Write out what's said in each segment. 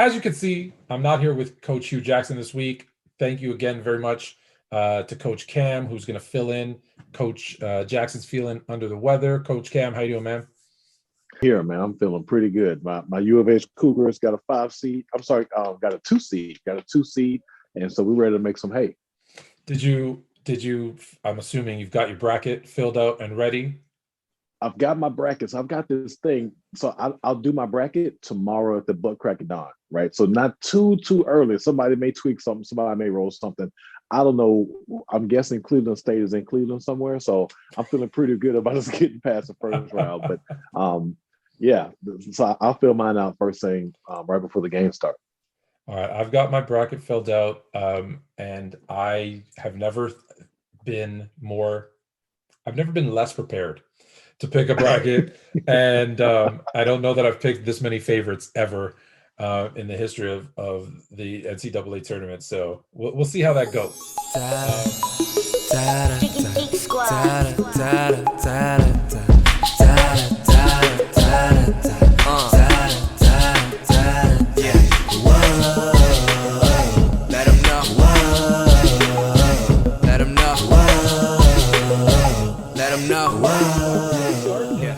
As you can see, I'm not here with Coach Hugh Jackson this week. Thank you again very much to Coach Cam, who's going to fill in. Coach Jackson's feeling under the weather. Coach Cam, how you doing, man? Here, man, I'm feeling pretty good. My U of H Cougars got a 5 seed. I'm sorry, got a 2 seed. Got a 2 seed, and so we're ready to make some hay. Did you? I'm assuming you've got your bracket filled out and ready. I've got my brackets. I've got this thing. So I'll do my bracket tomorrow at the butt crack of dawn, right? So not too early. Somebody may tweak something. Somebody may roll something. I don't know. I'm guessing Cleveland State is in Cleveland somewhere. So I'm feeling pretty good about us getting past the first round. But yeah, so I'll fill mine out first thing right before the game starts. All right, I've got my bracket filled out, and I have never been more. I've never been less prepared to pick a bracket, and I don't know that I've picked this many favorites ever in the history of the NCAA tournament. So we'll see how that goes.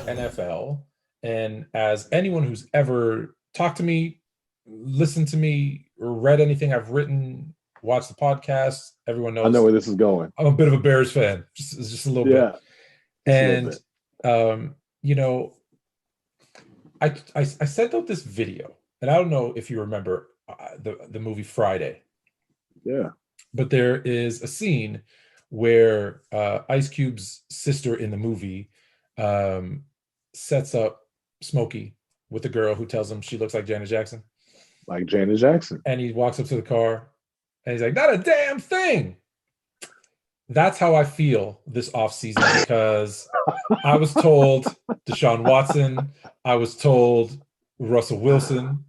NFL, and as anyone who's ever talked to me, listened to me, or read anything I've written, watched the podcast, everyone I know knows where this is going. I'm a bit of a Bears fan, just a little Yeah, bit. just a little And bit. you know, I sent out this video, and I don't know if you remember the movie Friday, Yeah. but there is a scene where Ice Cube's sister in the movie um, sets up Smokey with a girl who tells him she looks like Janet Jackson. Like Janet Jackson. And he walks up to the car and he's like, not a damn thing. That's how I feel this offseason because I was told Deshaun Watson, I was told Russell Wilson.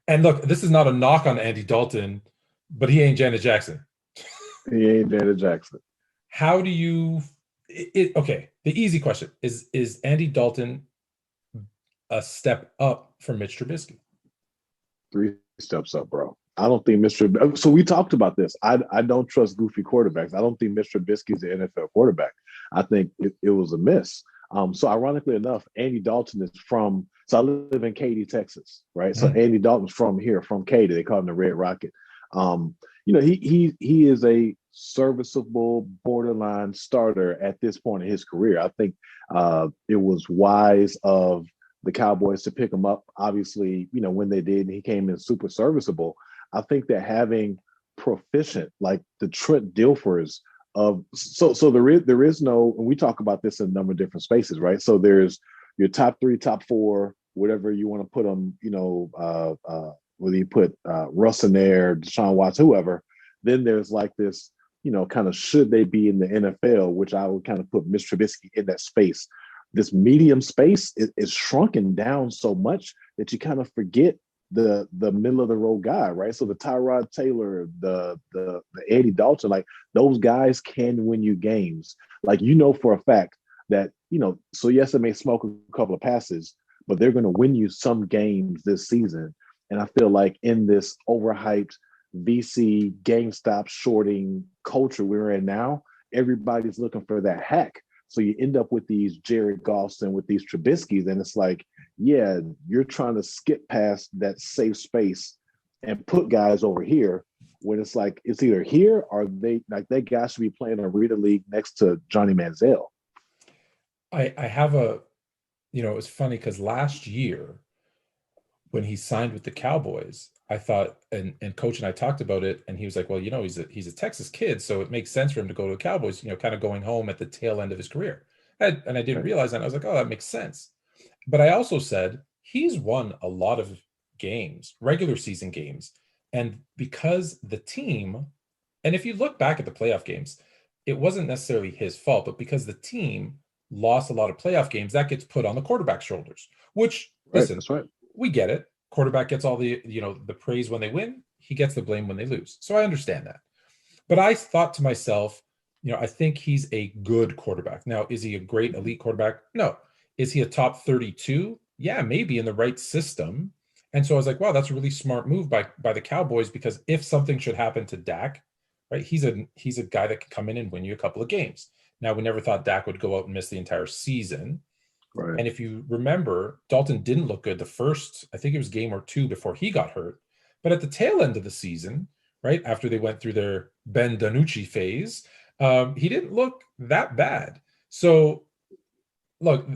And look, this is not a knock on Andy Dalton, but he ain't Janet Jackson. He ain't Janet Jackson. How do you okay, the easy question is Andy Dalton a step up from Mitch Trubisky? 3 steps up, bro. I don't think Mr. So we talked about this. I don't trust goofy quarterbacks. I don't think Mr. Trubisky's an NFL quarterback. I think it was a miss. So ironically enough, Andy Dalton is from. So I live in Katy, Texas, right? So Andy Dalton's from here, from Katy. They call him the Red Rocket. He is a serviceable borderline starter at this point in his career. I think it was wise of the Cowboys to pick him up. Obviously, when they did, and he came in super serviceable. I think that having proficient like the Trent Dilfers of so there is no, and we talk about this in a number of different spaces, right? So there's your top 3, top 4, whatever you want to put them, whether you put Russ in there, Deshaun Watson, whoever. Then there's like this, kind of should they be in the NFL, which I would kind of put Mr. Trubisky in that space. This medium space is shrunken down so much that you kind of forget the middle of the road guy, right? So the Tyrod Taylor, the Andy Dalton, like those guys can win you games. Like for a fact that so yes, it may smoke a couple of passes, but they're going to win you some games this season. And I feel like in this overhyped VC GameStop shorting culture we're in now, everybody's looking for that hack. So you end up with these Jared Goffs and with these Trubiskys, and it's like, yeah, you're trying to skip past that safe space and put guys over here when it's like it's either here or they like that guy should be playing a Rita League next to Johnny Manziel. I have it's funny because last year when he signed with the Cowboys, I thought, and Coach and I talked about it, and he was like, well, he's a Texas kid, so it makes sense for him to go to the Cowboys, kind of going home at the tail end of his career. And I didn't realize that. And I was like, oh, that makes sense. But I also said he's won a lot of games, regular season games, and because the team, and if you look back at the playoff games, it wasn't necessarily his fault, but because the team lost a lot of playoff games, that gets put on the quarterback's shoulders, which, Right, listen, that's right. we get it. Quarterback gets all the the praise when they win. He gets the blame when they lose. So I understand that. But I thought to myself, I think he's a good quarterback. Now, is he a great elite quarterback? No. Is he a top 32? Yeah, maybe in the right system. And so I was like, wow, that's a really smart move by the Cowboys, because if something should happen to Dak, right, he's a guy that can come in and win you a couple of games. Now, we never thought Dak would go out and miss the entire season. Right. And if you remember, Dalton didn't look good the first, I think it was game or two before he got hurt. But at the tail end of the season, right, after they went through their Ben DiNucci phase, he didn't look that bad. So look,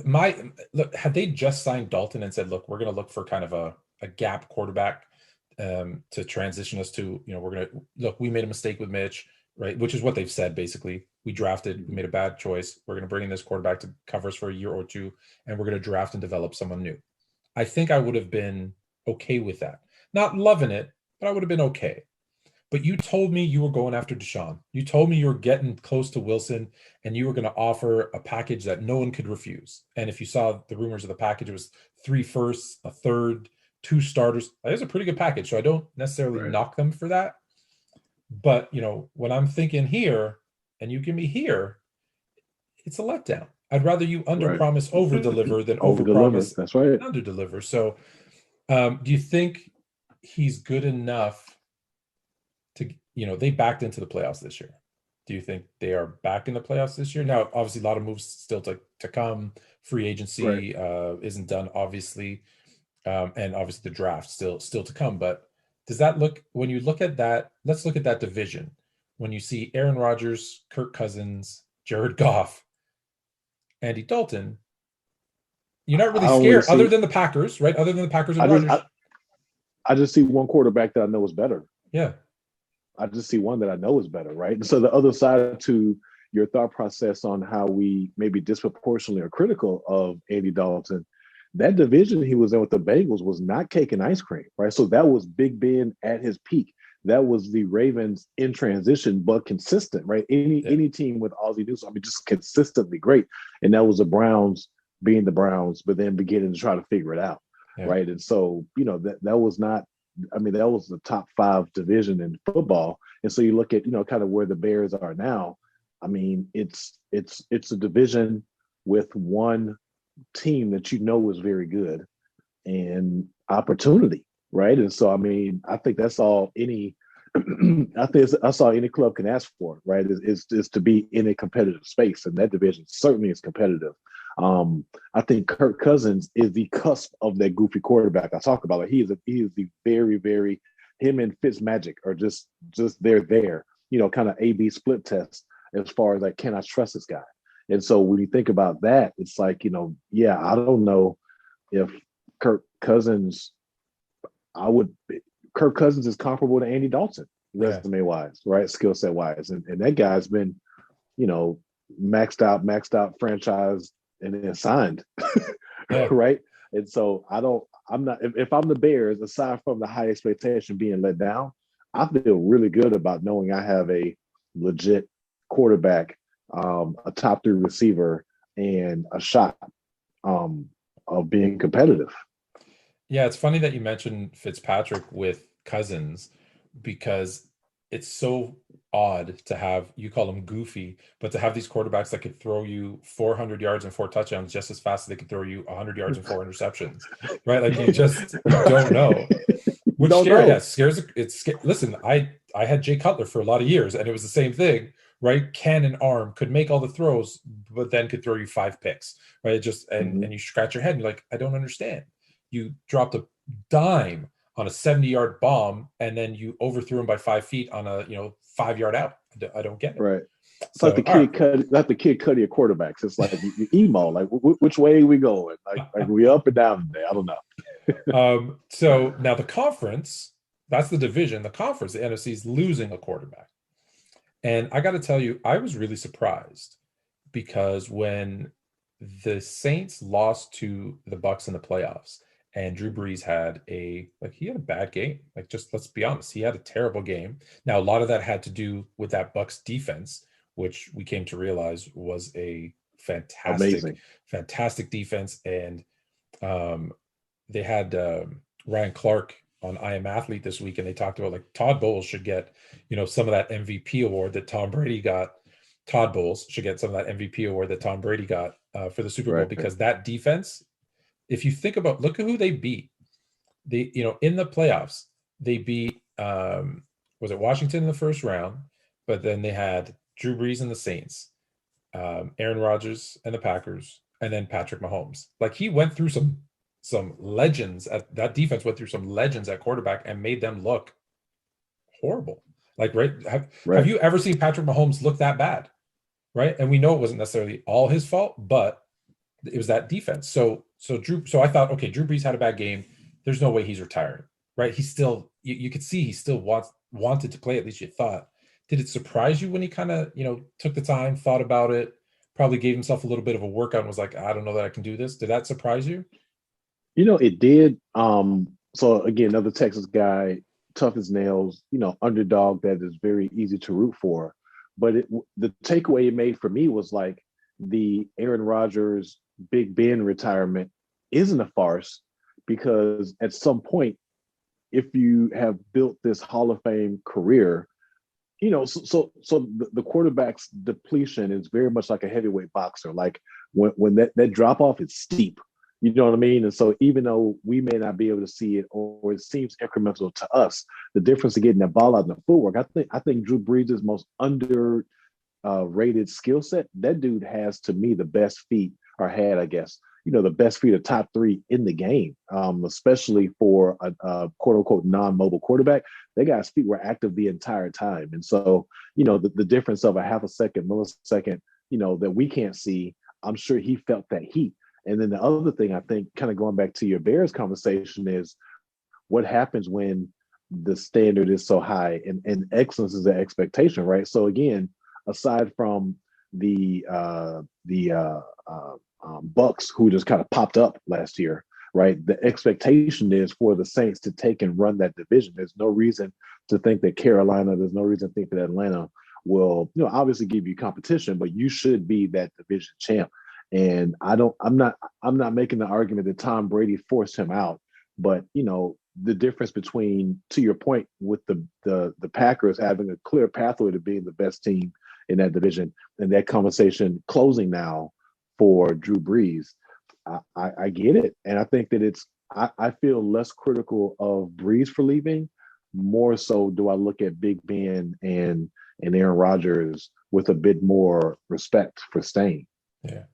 had they just signed Dalton and said, look, we're going to look for kind of a gap quarterback to transition us to, we're going to look, we made a mistake with Mitch, right? Which is what they've said, basically. We made a bad choice. We're going to bring in this quarterback to cover us for a year or two, and we're going to draft and develop someone new. I think I would have been okay with that. Not loving it, but I would have been okay. But you told me you were going after Deshaun. You told me you were getting close to Wilson, and you were going to offer a package that no one could refuse. And if you saw the rumors of the package, it was 3 firsts, a third, 2 starters. That is a pretty good package. So I don't necessarily knock them for that. But, when I'm thinking here and you give me here, it's a letdown. I'd rather you under-promise, over-deliver than over-promise, that's right, under-deliver. So do you think he's good enough to, they backed into the playoffs this year? Do you think they are back in the playoffs this year? Now, obviously, a lot of moves still to come. Free agency isn't done, obviously. And obviously the draft still to come. But does that when you look at that, let's look at that division. When you see Aaron Rodgers, Kirk Cousins, Jared Goff, Andy Dalton, you're not really scared, other than the Packers, right? Other than the Packers and Rodgers. I just see one quarterback that I know is better. Yeah. I just see one that I know is better, right? And so the other side to your thought process on how we maybe disproportionately are critical of Andy Dalton, that division he was in with the Bengals was not cake and ice cream, right? So that was Big Ben at his peak. That was the Ravens in transition, but consistent, right? Any team with Ozzie Newsome, just consistently great. And that was the Browns being the Browns, but then beginning to try to figure it out, right? And so, that was not, that was the top 5 division in football. And so you look at, kind of where the Bears are now. It's a division with one team that is very good and opportunity, right? And so I think that's all any that's all any club can ask for, right? Is to be in a competitive space, and that division certainly is competitive. I think Kirk Cousins is the cusp of that goofy quarterback I talk about. Like he is the very, very, him and Fitzmagic are just they're there, kind of A/B split test as far as like, can I trust this guy? And so when you think about that, it's like, I don't know if Kirk Cousins is comparable to Andy Dalton, resume wise, right? Skill set wise. And that guy's been, maxed out franchise and then signed. Right. And so if I'm the Bears, aside from the high expectation being let down, I feel really good about knowing I have a legit quarterback, a top 3 receiver, and a shot of being competitive. Yeah, it's funny that you mentioned Fitzpatrick with Cousins, because it's so odd to have, you call them goofy, but to have these quarterbacks that could throw you 400 yards and 4 touchdowns just as fast as they could throw you 100 yards and 4 interceptions, right? Like you don't know. Which scares, yeah, scares. Listen, I had Jay Cutler for a lot of years, and it was the same thing, right? Cannon arm, could make all the throws, but then could throw you 5 picks, right? And you scratch your head and you're like, I don't understand. You dropped a dime on a 70-yard bomb, and then you overthrew him by 5 feet on a 5-yard out. I don't get it. Right. It's so, like the kid Cuddy of quarterbacks. It's like you emo. Like which way are we going? Like we up and down today? I don't know. So now the conference, that's the division. The conference, the NFC, is losing a quarterback, and I got to tell you, I was really surprised, because when the Saints lost to the Bucs in the playoffs, and Drew Brees had a bad game. Like, just let's be honest, he had a terrible game. Now, a lot of that had to do with that Bucs defense, which we came to realize was a fantastic defense. And they had Ryan Clark on I Am Athlete this week, and they talked about like Todd Bowles should get, some of that MVP award that Tom Brady got. Todd Bowles should get some of that MVP award that Tom Brady got for the Super Bowl, because that defense, if you think about, look at who they beat. They, in the playoffs, they beat was it Washington in the first round, but then they had Drew Brees and the Saints, Aaron Rodgers and the Packers, and then Patrick Mahomes. Like, he went through some legends at that defense, went through some legends at quarterback and made them look horrible. Like, right? Have Right. you ever seen Patrick Mahomes look that bad? Right? And we know it wasn't necessarily all his fault, but it was that defense. So I thought, okay, Drew Brees had a bad game. There's no way he's retiring, right? He still, you could see he still wanted to play. At least you thought. Did it surprise you when he kind of, took the time, thought about it, probably gave himself a little bit of a workout and was like, I don't know that I can do this? Did that surprise you? It did. So again, another Texas guy, tough as nails, underdog that is very easy to root for. But the takeaway it made for me was like the Aaron Rodgers, Big Ben retirement isn't a farce, because at some point, if you have built this Hall of Fame career, the quarterback's depletion is very much like a heavyweight boxer. Like when that drop off is steep, you know what I mean? And so even though we may not be able to see it, or it seems incremental to us, the difference of getting that ball out in the footwork, I think Drew Brees' most under rated skill set, that dude has, to me, the best feet, or had, I guess, the best feet of top three in the game, especially for a quote unquote non-mobile quarterback. That guy's feet were active the entire time. And so, the difference of a half a second, millisecond, that we can't see, I'm sure he felt that heat. And then the other thing, I think, kind of going back to your Bears conversation, is what happens when the standard is so high, and excellence is the expectation, right? So again, aside from the Bucks, who just kind of popped up last year, right? The expectation is for the Saints to take and run that division. There's no reason to think that Carolina, there's no reason to think that Atlanta will, obviously give you competition, but you should be that division champ. And I'm not making the argument that Tom Brady forced him out, but the difference between, to your point, with the Packers having a clear pathway to being the best team in that division, and that conversation closing now for Drew Brees, I get it. And I think that I feel less critical of Brees for leaving. More so do I look at Big Ben and Aaron Rodgers with a bit more respect for staying. Yeah.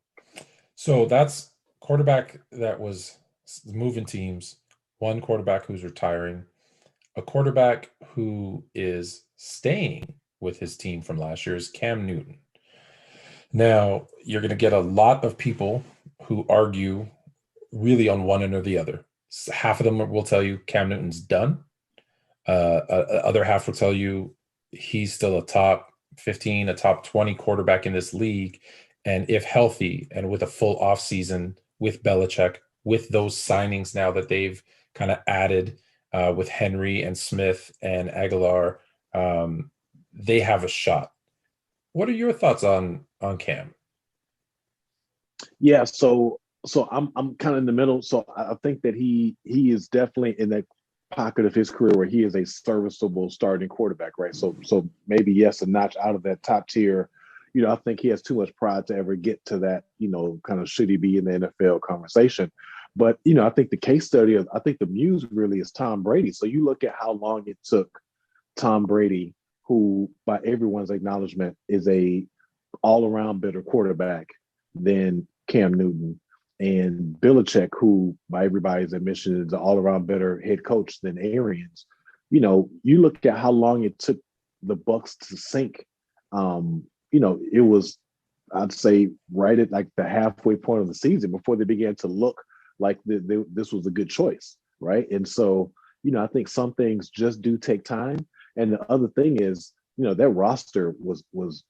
So that's quarterback that was moving teams, one quarterback who's retiring, a quarterback who is staying with his team from last year is Cam Newton. Now, you're going to get a lot of people who argue really on one end or the other. Half of them will tell you Cam Newton's done. Other half will tell you he's still a top 15, a top 20 quarterback in this league. And if healthy and with a full offseason with Belichick, with those signings now that they've kind of added with Henry and Smith and Aguilar, they have a shot. What are your thoughts on Cam? Yeah, so I'm kind of in the middle. So I think that he is definitely in that pocket of his career where he is a serviceable starting quarterback, right? So maybe, yes, a notch out of that top tier. I think he has too much pride to ever get to that, kind of should he be in the NFL conversation. But, I think the case study I think the muse really is Tom Brady. So you look at how long it took Tom Brady, who by everyone's acknowledgement is a all-around better quarterback than Cam Newton, and Belichick, who by everybody's admission is an all-around better head coach than Arians. You look at how long it took the Bucks to sink. It was, I'd say, right at like the halfway point of the season before they began to look like this was a good choice, right? And so, I think some things just do take time. And the other thing is, that roster was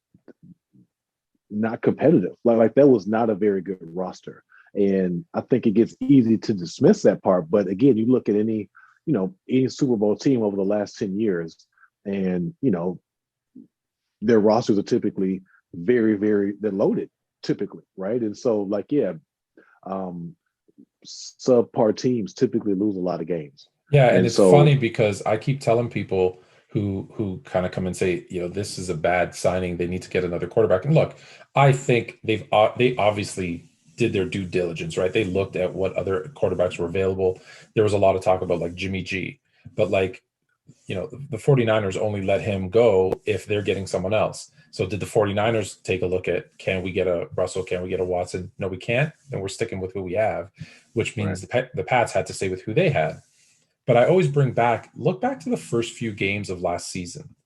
not competitive. Like that was not a very good roster. And I think it gets easy to dismiss that part. But again, you look at any Super Bowl team over the last 10 years, and, their rosters are typically very, very, they're loaded typically, right? And so, subpar teams typically lose a lot of games. Yeah, and And it's so, funny because I keep telling people who kind of come and say, this is a bad signing. They need to get another quarterback. And look, I think they obviously did their due diligence, right? They looked at what other quarterbacks were available. There was a lot of talk about like Jimmy G, but like, the 49ers only let him go if they're getting someone else. So did the 49ers take a look at, can we get a Russell? Can we get a Watson? No, we can't. Then we're sticking with who we have, which means the Pats had to stay with who they had. But I always look back to the first few games of last season.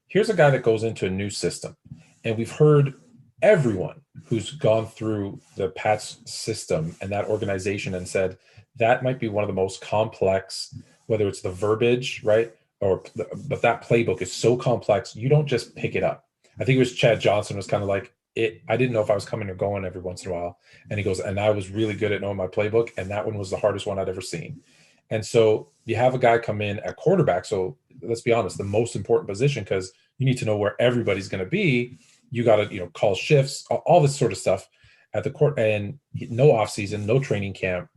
Here's a guy that goes into a new system. And we've heard everyone who's gone through the Pats system and that organization and said that might be one of the most complex, whether it's the verbiage, right? But that playbook is so complex, you don't just pick it up. I think it was Chad Johnson was kind of like, I didn't know if I was coming or going every once in a while. And he goes, and I was really good at knowing my playbook. And that one was the hardest one I'd ever seen. And so you have a guy come in at quarterback. So let's be honest, the most important position, because you need to know where everybody's going to be. You got to, call shifts, all this sort of stuff at the court, and no offseason, no training camp.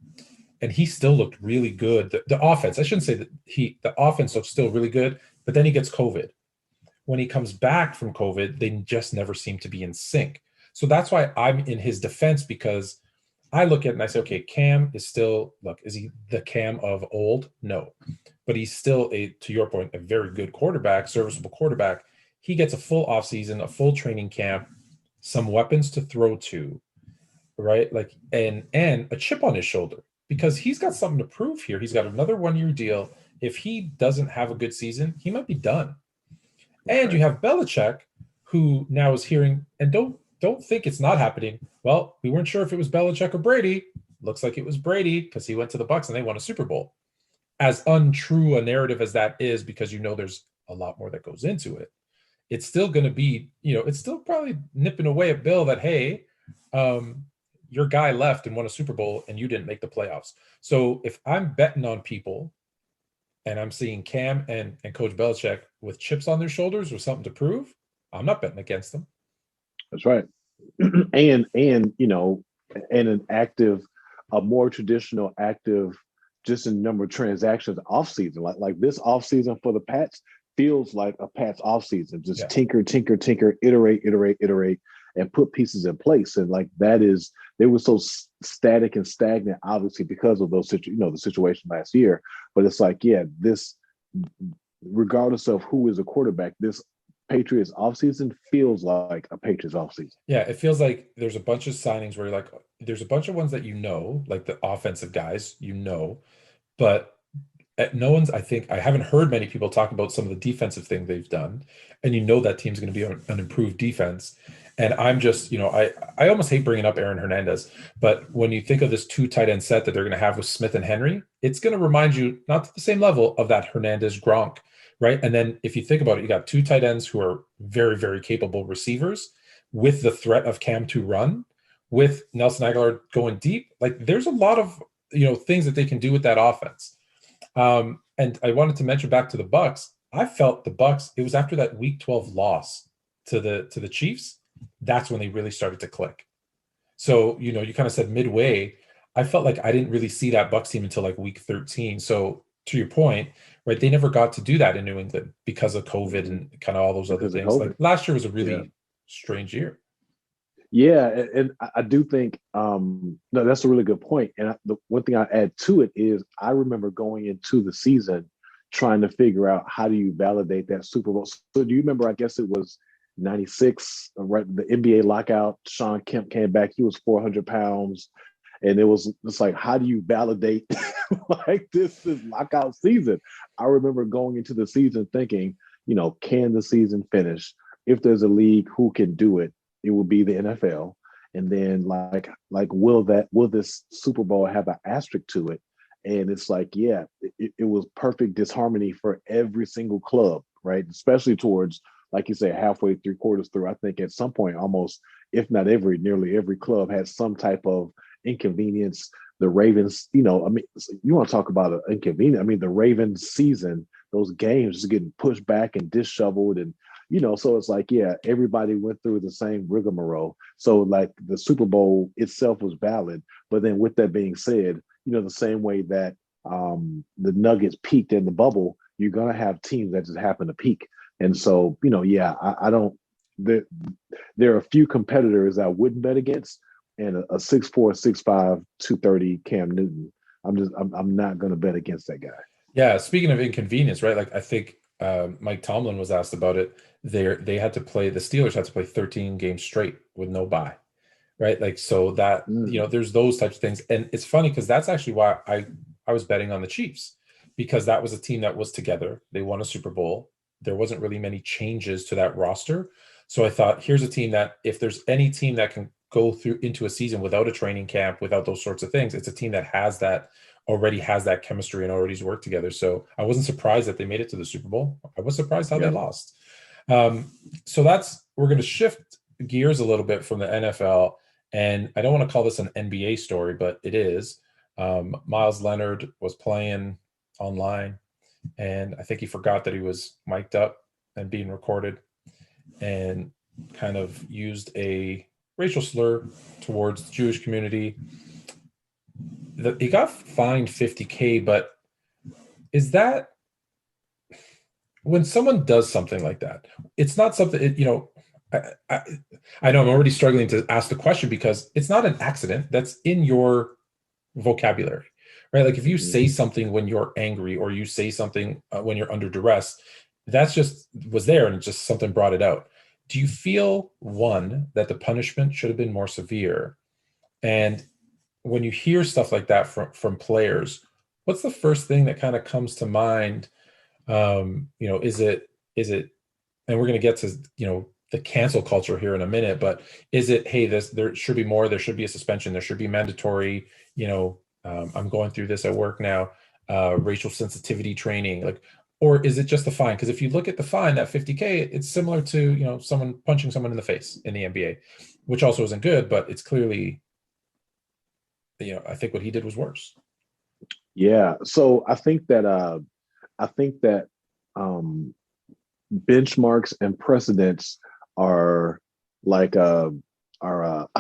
And he still looked really good. The offense, I shouldn't say that the offense looks still really good, but then he gets COVID. When he comes back from COVID, they just never seem to be in sync. So that's why I'm in his defense, because I look at it and I say, okay, Cam is still, is he the Cam of old? No, but he's still to your point, a very good quarterback, serviceable quarterback. He gets a full offseason, a full training camp, some weapons to throw to, right? And a chip on his shoulder, because he's got something to prove here. He's got another 1-year deal. If he doesn't have a good season, he might be done. And you have Belichick, who now is hearing, and don't think it's not happening. Well, we weren't sure if it was Belichick or Brady. Looks like it was Brady, because he went to the Bucs and they won a Super Bowl. As untrue a narrative as that is, because there's a lot more that goes into it, it's still going to be, it's still probably nipping away at Bill that, hey, your guy left and won a Super Bowl and you didn't make the playoffs. So if I'm betting on people and I'm seeing Cam and Coach Belichick with chips on their shoulders or something to prove, I'm not betting against them. That's right. and an active, a more traditional active, just in number of transactions off season. Like this off season for the Pats feels like a Pats off season. Just tinker, iterate, and put pieces in place. And like they were so static and stagnant, obviously because of those the situation last year. But it's like, this, regardless of who is a quarterback, this Patriots offseason feels like a Patriots offseason. Yeah, it feels like there's a bunch of signings where you're like, there's a bunch of ones that like the offensive guys, but no one's, I think, I haven't heard many people talk about some of the defensive thing they've done. And that team's going to be an improved defense. And I'm just, I almost hate bringing up Aaron Hernandez, but when you think of this 2 tight end set that they're going to have with Smith and Henry, it's going to remind you, not to the same level of that Hernandez Gronk, right? And then if you think about it, you got 2 tight ends who are very, very capable receivers with the threat of Cam to run, with Nelson Aguilar going deep. Like there's a lot of, things that they can do with that offense. And I wanted to mention back to the Bucs. I felt the Bucs, it was after that week 12 loss to the Chiefs, that's when they really started to click. So, you kind of said midway, I felt like I didn't really see that Bucs team until like week 13. So to your point, right, they never got to do that in New England because of COVID and kind of all those other things. Like last year was a really strange year. Yeah, and I do think no, that's a really good point. And the one thing I add to it is I remember going into the season trying to figure out how do you validate that Super Bowl. So do you remember? I guess it was '96, right? The NBA lockout. Sean Kemp came back. He was 400 pounds, and it's like, how do you validate like this is lockout season? I remember going into the season thinking, can the season finish? If there's a league, who can do it? It will be the NFL. And then like will this Super Bowl have an asterisk to it? And it's like, it was perfect disharmony for every single club, right? Especially towards, like you say, halfway, 3/4 through. I think at some point, almost, if not nearly every club had some type of inconvenience. The Ravens, you want to talk about an inconvenience. I mean, the Ravens season, those games just getting pushed back and disheveled and, so it's like, everybody went through the same rigmarole. So like the Super Bowl itself was valid. But then with that being said, the same way that the Nuggets peaked in the bubble, you're going to have teams that just happen to peak. And so, I don't, there are a few competitors I wouldn't bet against, and a 6'4", 6'5", 230 Cam Newton. I'm not going to bet against that guy. Yeah, speaking of inconvenience, right? Like I think Mike Tomlin was asked about it. They had to play the Steelers had to play 13 games straight with no bye, right? Like so that there's those types of things, and it's funny because that's actually why I was betting on the Chiefs because that was a team that was together. They won a Super Bowl. There wasn't really many changes to that roster, so I thought here's a team that if there's any team that can go through into a season without a training camp, without those sorts of things, it's a team that already has that chemistry and already's worked together. So I wasn't surprised that they made it to the Super Bowl. I was surprised how they lost. So we're going to shift gears a little bit from the NFL. And I don't want to call this an NBA story, but it is. Miles Leonard was playing online, and I think he forgot that he was mic'd up and being recorded and kind of used a racial slur towards the Jewish community. He got fined $50K, but is that when someone does something like that, it's not something, I know I'm already struggling to ask the question because it's not an accident that's in your vocabulary, right? Like if you say something when you're angry or you say something when you're under duress, that's just was there and just something brought it out. Do you feel, one, that the punishment should have been more severe? And when you hear stuff like that from players, what's the first thing that kind of comes to mind? Is it, and we're going to get to, the cancel culture here in a minute, but is it, hey, there should be more, there should be a suspension, there should be mandatory, I'm going through this at work now, racial sensitivity training, like, or is it just the fine? Because if you look at the fine, that $50K, it's similar to, someone punching someone in the face in the NBA, which also isn't good, but it's clearly, I think what he did was worse. Yeah. So I think that benchmarks and precedents are like I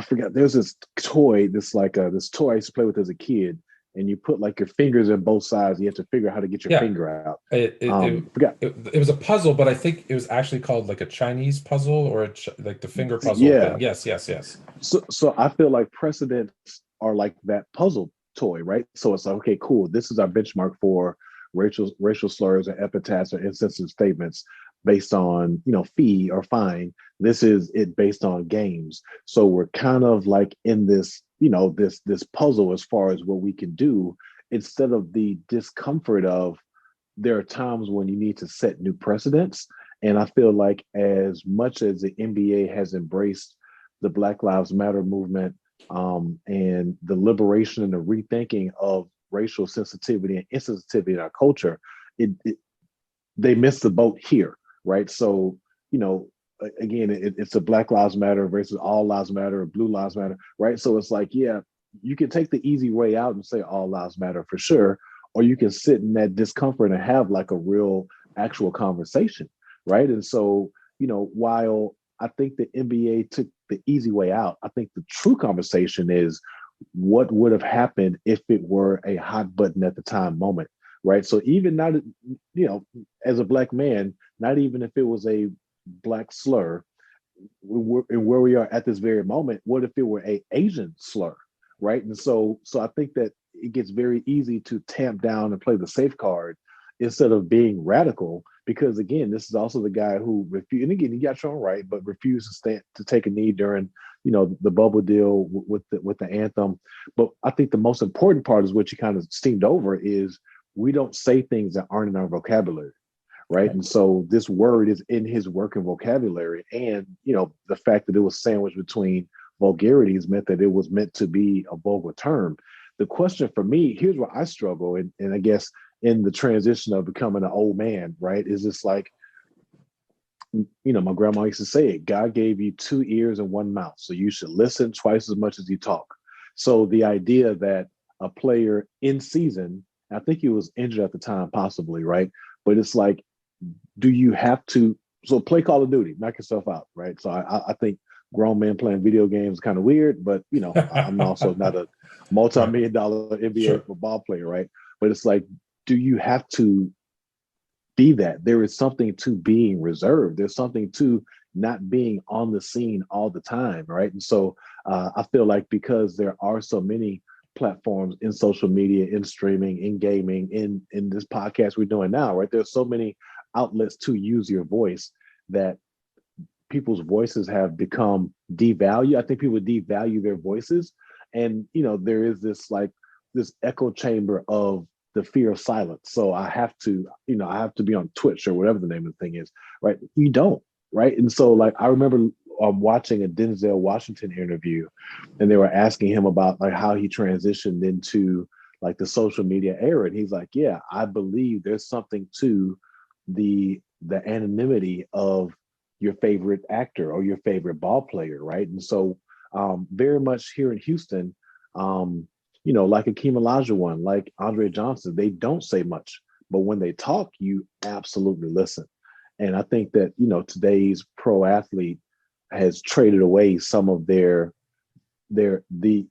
forgot. There's this toy, this toy I used to play with as a kid, and you put like your fingers in both sides. You have to figure out how to get your finger out. It was a puzzle, but I think it was actually called like a Chinese puzzle or like the finger puzzle thing. Yes. So I feel like precedents are like that puzzle toy, right? So it's like, okay, cool. This is our benchmark for racial slurs or epithets or insensitive statements based on fee or fine. This is it based on games. So we're kind of like in this this puzzle as far as what we can do, instead of the discomfort of there are times when you need to set new precedents. And I feel like as much as the NBA has embraced the Black Lives Matter movement, and the liberation and the rethinking of racial sensitivity and insensitivity in our culture, they missed the boat here, right? So, again, it's a Black Lives Matter versus All Lives Matter or Blue Lives Matter, right? So it's like, yeah, you can take the easy way out and say All Lives Matter for sure, or you can sit in that discomfort and have like a real actual conversation, right? And so, while I think the NBA took the easy way out, I think the true conversation is what would have happened if it were a hot button at the time moment, right? So even not, as a Black man, not even if it was a Black slur, and where we are at this very moment, what if it were a Asian slur, right? And so I think that it gets very easy to tamp down and play the safe card instead of being radical, because again, this is also the guy who refused, and again, he got shown right, but refused to take a knee during, the bubble deal with the anthem. But I think the most important part is what you kind of steamed over is we don't say things that aren't in our vocabulary, right? And so this word is in his working vocabulary, and the fact that it was sandwiched between vulgarities meant that it was meant to be a vulgar term. The question for me, here's where I struggle, and I guess in the transition of becoming an old man, right, is just like, my grandma used to say it, God gave you 2 ears and 1 mouth, so you should listen twice as much as you talk. So the idea that a player in season, I think he was injured at the time, possibly, right? But it's like, do you have to, so play Call of Duty, knock yourself out, right? So I think grown men playing video games is kind of weird, but I'm also not a multi-million-dollar NBA football player, right? But it's like, do you have to be that? There is something to being reserved. There's something to not being on the scene all the time, right? And so I feel like because there are so many platforms in social media, in streaming, in gaming, in this podcast we're doing now, right? There's so many outlets to use your voice that people's voices have become devalued. I think people devalue their voices. And, there is this like this echo chamber of the fear of silence. So I have to be on Twitch or whatever the name of the thing is, right? You don't, right? And so like I remember watching a Denzel Washington interview, and they were asking him about like how he transitioned into like the social media era, and he's like, "Yeah, I believe there's something to the anonymity of your favorite actor or your favorite ball player, right?" And so, very much here in Houston, like Akeem Olajuwon, like Andre Johnson, they don't say much, but when they talk, you absolutely listen. And I think that today's pro athlete has traded away some of their the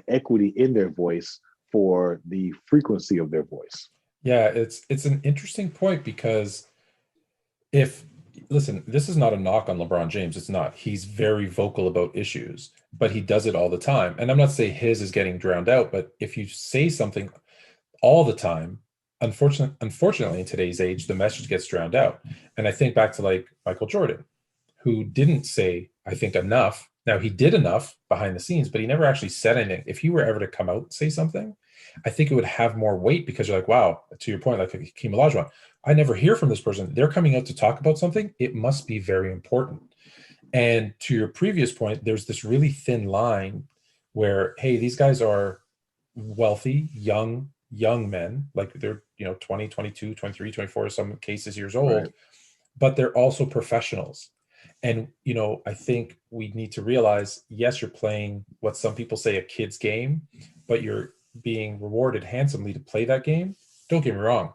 equity in their voice for the frequency of their voice. Yeah, it's an interesting point because if listen, this is not a knock on LeBron James. It's not. He's very vocal about issues, but he does it all the time. And I'm not saying his is getting drowned out, but if you say something all the time, unfortunately, in today's age, the message gets drowned out. And I think back to like Michael Jordan, who didn't say, I think, enough. Now he did enough behind the scenes, but he never actually said anything. If he were ever to come out and say something, I think it would have more weight because you're like, wow, to your point, like Hakeem Olajuwon, I never hear from this person. They're coming out to talk about something. It must be very important. And to your previous point, there's this really thin line where, hey, these guys are wealthy, young men, like they're, 20, 22, 23, 24, some cases years Right. old, but they're also professionals. And, I think we need to realize, yes, you're playing what some people say a kid's game, but you're being rewarded handsomely to play that game. Don't get me wrong.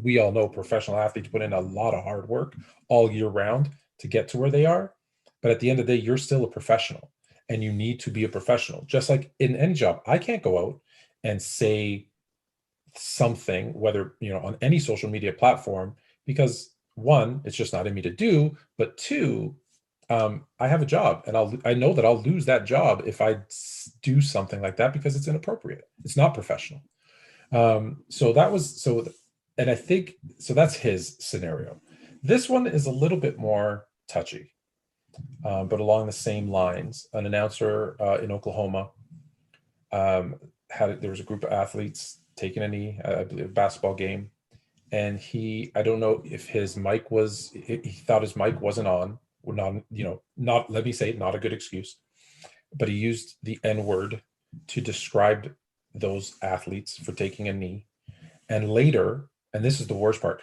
We all know professional athletes put in a lot of hard work all year round to get to where they are. But at the end of the day, you're still a professional and you need to be a professional. Just like in any job, I can't go out and say something, whether, on any social media platform, because one, it's just not in me to do, but two, I have a job and I know that I'll lose that job if I do something like that because it's inappropriate. It's not professional. And I think, so that's his scenario. This one is a little bit more touchy, but along the same lines. An announcer in Oklahoma there was a group of athletes taking a knee, I believe, a basketball game, and I don't know if he thought his mic wasn't on, or not, let me say it, not a good excuse, but he used the N-word to describe those athletes for taking a knee. And later, and this is the worst part,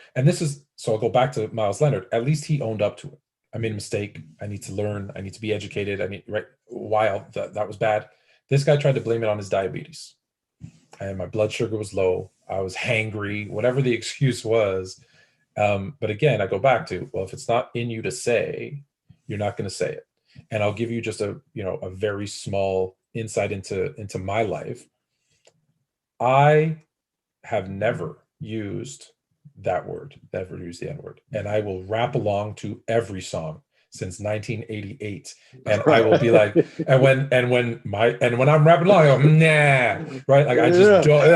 so I'll go back to Miles Leonard. At least he owned up to it. I made a mistake. I need to learn. I need to be educated. Right, while that was bad. This guy tried to blame it on his diabetes. And my blood sugar was low. I was hangry, whatever the excuse was. But again, I go back to, well, if it's not in you to say, you're not going to say it. And I'll give you just a very small insight into my life. I have never used never used the N-word. And I will rap along to every song since 1988. And I will be like, and when I'm rapping along, I go, nah, right? Like I just don't,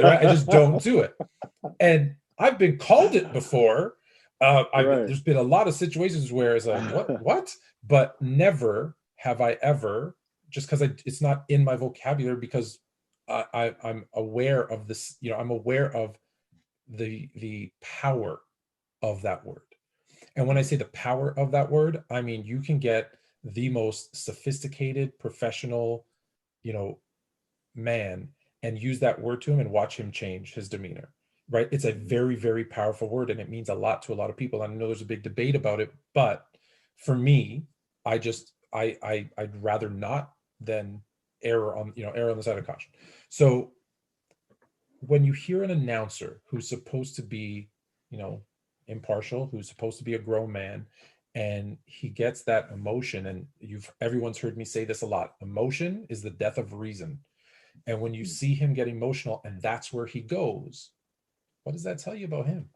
right? I just don't do it. And I've been called it before. There's been a lot of situations where it's like, what? But never have I ever, just because it's not in my vocabulary, because I'm aware of this, I'm aware of the power of that word. And when I say the power of that word, I mean, you can get the most sophisticated, professional, man, and use that word to him and watch him change his demeanor, right? It's a very, very powerful word, and it means a lot to a lot of people. And I know there's a big debate about it, but for me, I'd rather not than err on the side of caution. So when you hear an announcer who's supposed to be, impartial, who's supposed to be a grown man, and he gets that emotion, and everyone's heard me say this a lot, emotion is the death of reason. And when you see him get emotional and that's where he goes, what does that tell you about him?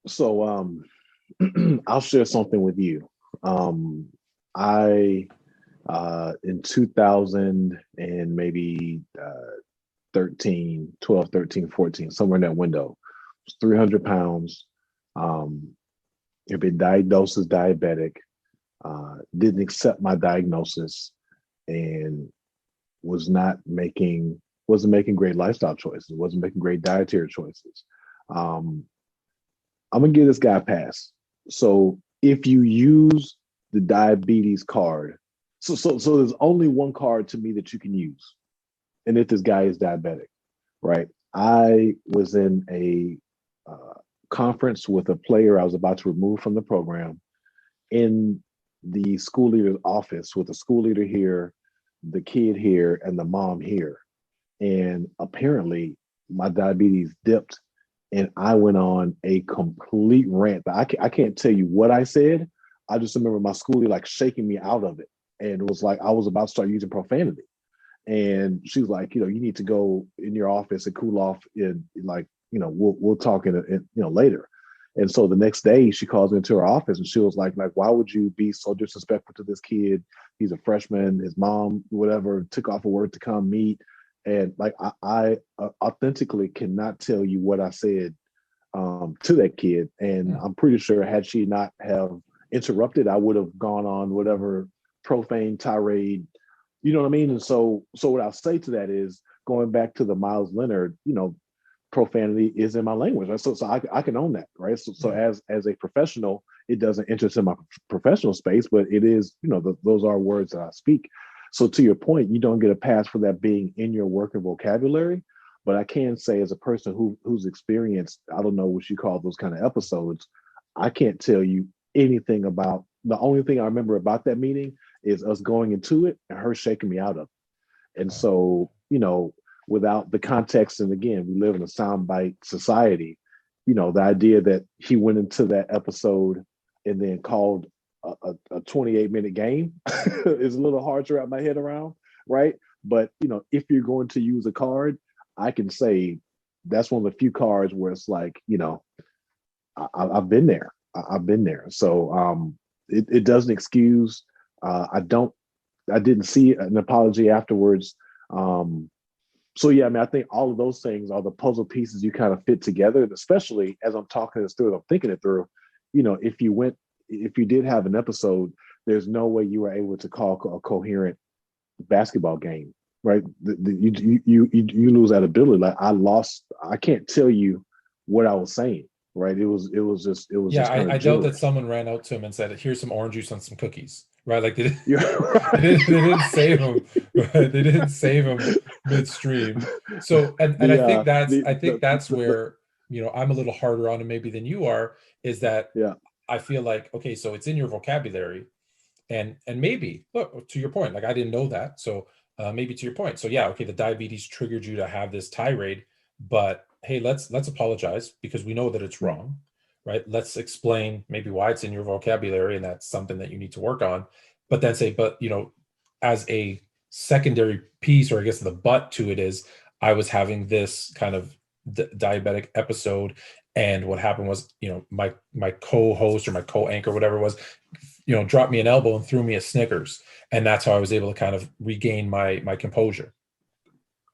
So I'll share something with you. I in 2000 and maybe 13, 12, 13, 14, somewhere in that window, was 300 pounds. Um, had been diagnosed as diabetic, didn't accept my diagnosis, and was not making wasn't making great lifestyle choices, wasn't making great dietary choices. Um, I'm gonna give this guy a pass. So if you use the diabetes card, so there's only one card to me that you can use, and if this guy is diabetic, right? I was in a conference with a player I was about to remove from the program in the school leader's office with the school leader here, the kid here, and the mom here. And apparently, my diabetes dipped, and I went on a complete rant. I can't tell you what I said. I just remember my schoolie like shaking me out of it, and it was like I was about to start using profanity. And she was like, you need to go in your office and cool off. In like, we'll talk later. And so the next day, she calls me into her office, and she was like, why would you be so disrespectful to this kid? He's a freshman. His mom, whatever, took off of work to come meet. And like, I authentically cannot tell you what I said to that kid. And I'm pretty sure had she not have interrupted, I would have gone on whatever profane tirade. You know what I mean? And so what I'll say to that is going back to the Miles Leonard, profanity is in my language. Right? So I can own that, right? So as a professional, it doesn't enter into my professional space, but it is, those are words that I speak. So to your point, you don't get a pass for that being in your working vocabulary. But I can say, as a person who's experienced, I don't know what you call those kind of episodes, I can't tell you anything about. The only thing I remember about that meeting is us going into it and her shaking me out of it. And so, without the context, and again, we live in a soundbite society, the idea that he went into that episode and then called a 28-minute game is a little hard to wrap my head around, right? But, if you're going to use a card, I can say that's one of the few cards where it's like, I've been there. I've been there. So it doesn't excuse. I didn't see an apology afterwards. So yeah, I mean, I think all of those things are the puzzle pieces you kind of fit together, and especially as I'm talking this through, I'm thinking it through. If you did have an episode, there's no way you were able to call a coherent basketball game, right? You lose that ability. Like I can't tell you what I was saying, right? It was just kind I of doubt that gibberish. someone ran out to him and said, "Here's some orange juice and some cookies." Right? Like they, Yeah, they right. didn't save him. Right? They didn't save him midstream. So, and the I think that's the where, I'm a little harder on him maybe than you are, is that yeah. I feel like, okay, so it's in your vocabulary, and maybe, look, to your point, like I didn't know that. So maybe to your point. So yeah, okay, the diabetes triggered you to have this tirade, but hey, let's apologize because we know that it's wrong, right? Let's explain maybe why it's in your vocabulary, and that's something that you need to work on. But then say, but as a secondary piece, or I guess the but to it is, I was having this kind of diabetic episode, and what happened was, my co-host or my co-anchor, whatever it was, dropped me an elbow and threw me a Snickers, and that's how I was able to kind of regain my composure.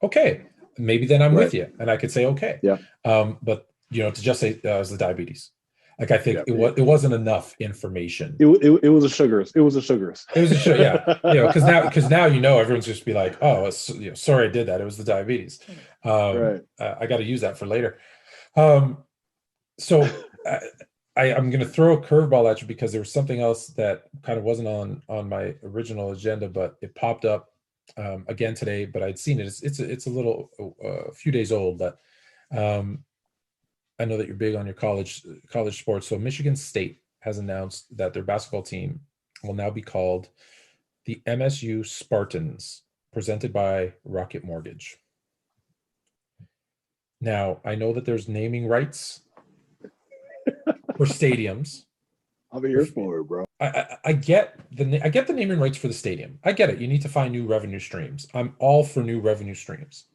Okay, maybe then I'm with Right. you, and I could say okay. Yeah. But to just say it was the diabetes, like I think Yeah. it wasn't enough information. It was a sugars. It was a sugars. It was a show, yeah, because now everyone's just be like, oh, sorry, I did that. It was the diabetes. Right. I got to use that for later. Um, so I'm going to throw a curveball at you because there was something else that kind of wasn't on my original agenda, but it popped up again today. But I'd seen it. It's a little a few days old, but um, I know that you're big on your college sports. So Michigan State has announced that their basketball team will now be called the MSU Spartans, presented by Rocket Mortgage. Now, I know that there's naming rights for stadiums. I'm here for it, bro. I get the naming rights for the stadium. I get it. You need to find new revenue streams. I'm all for new revenue streams.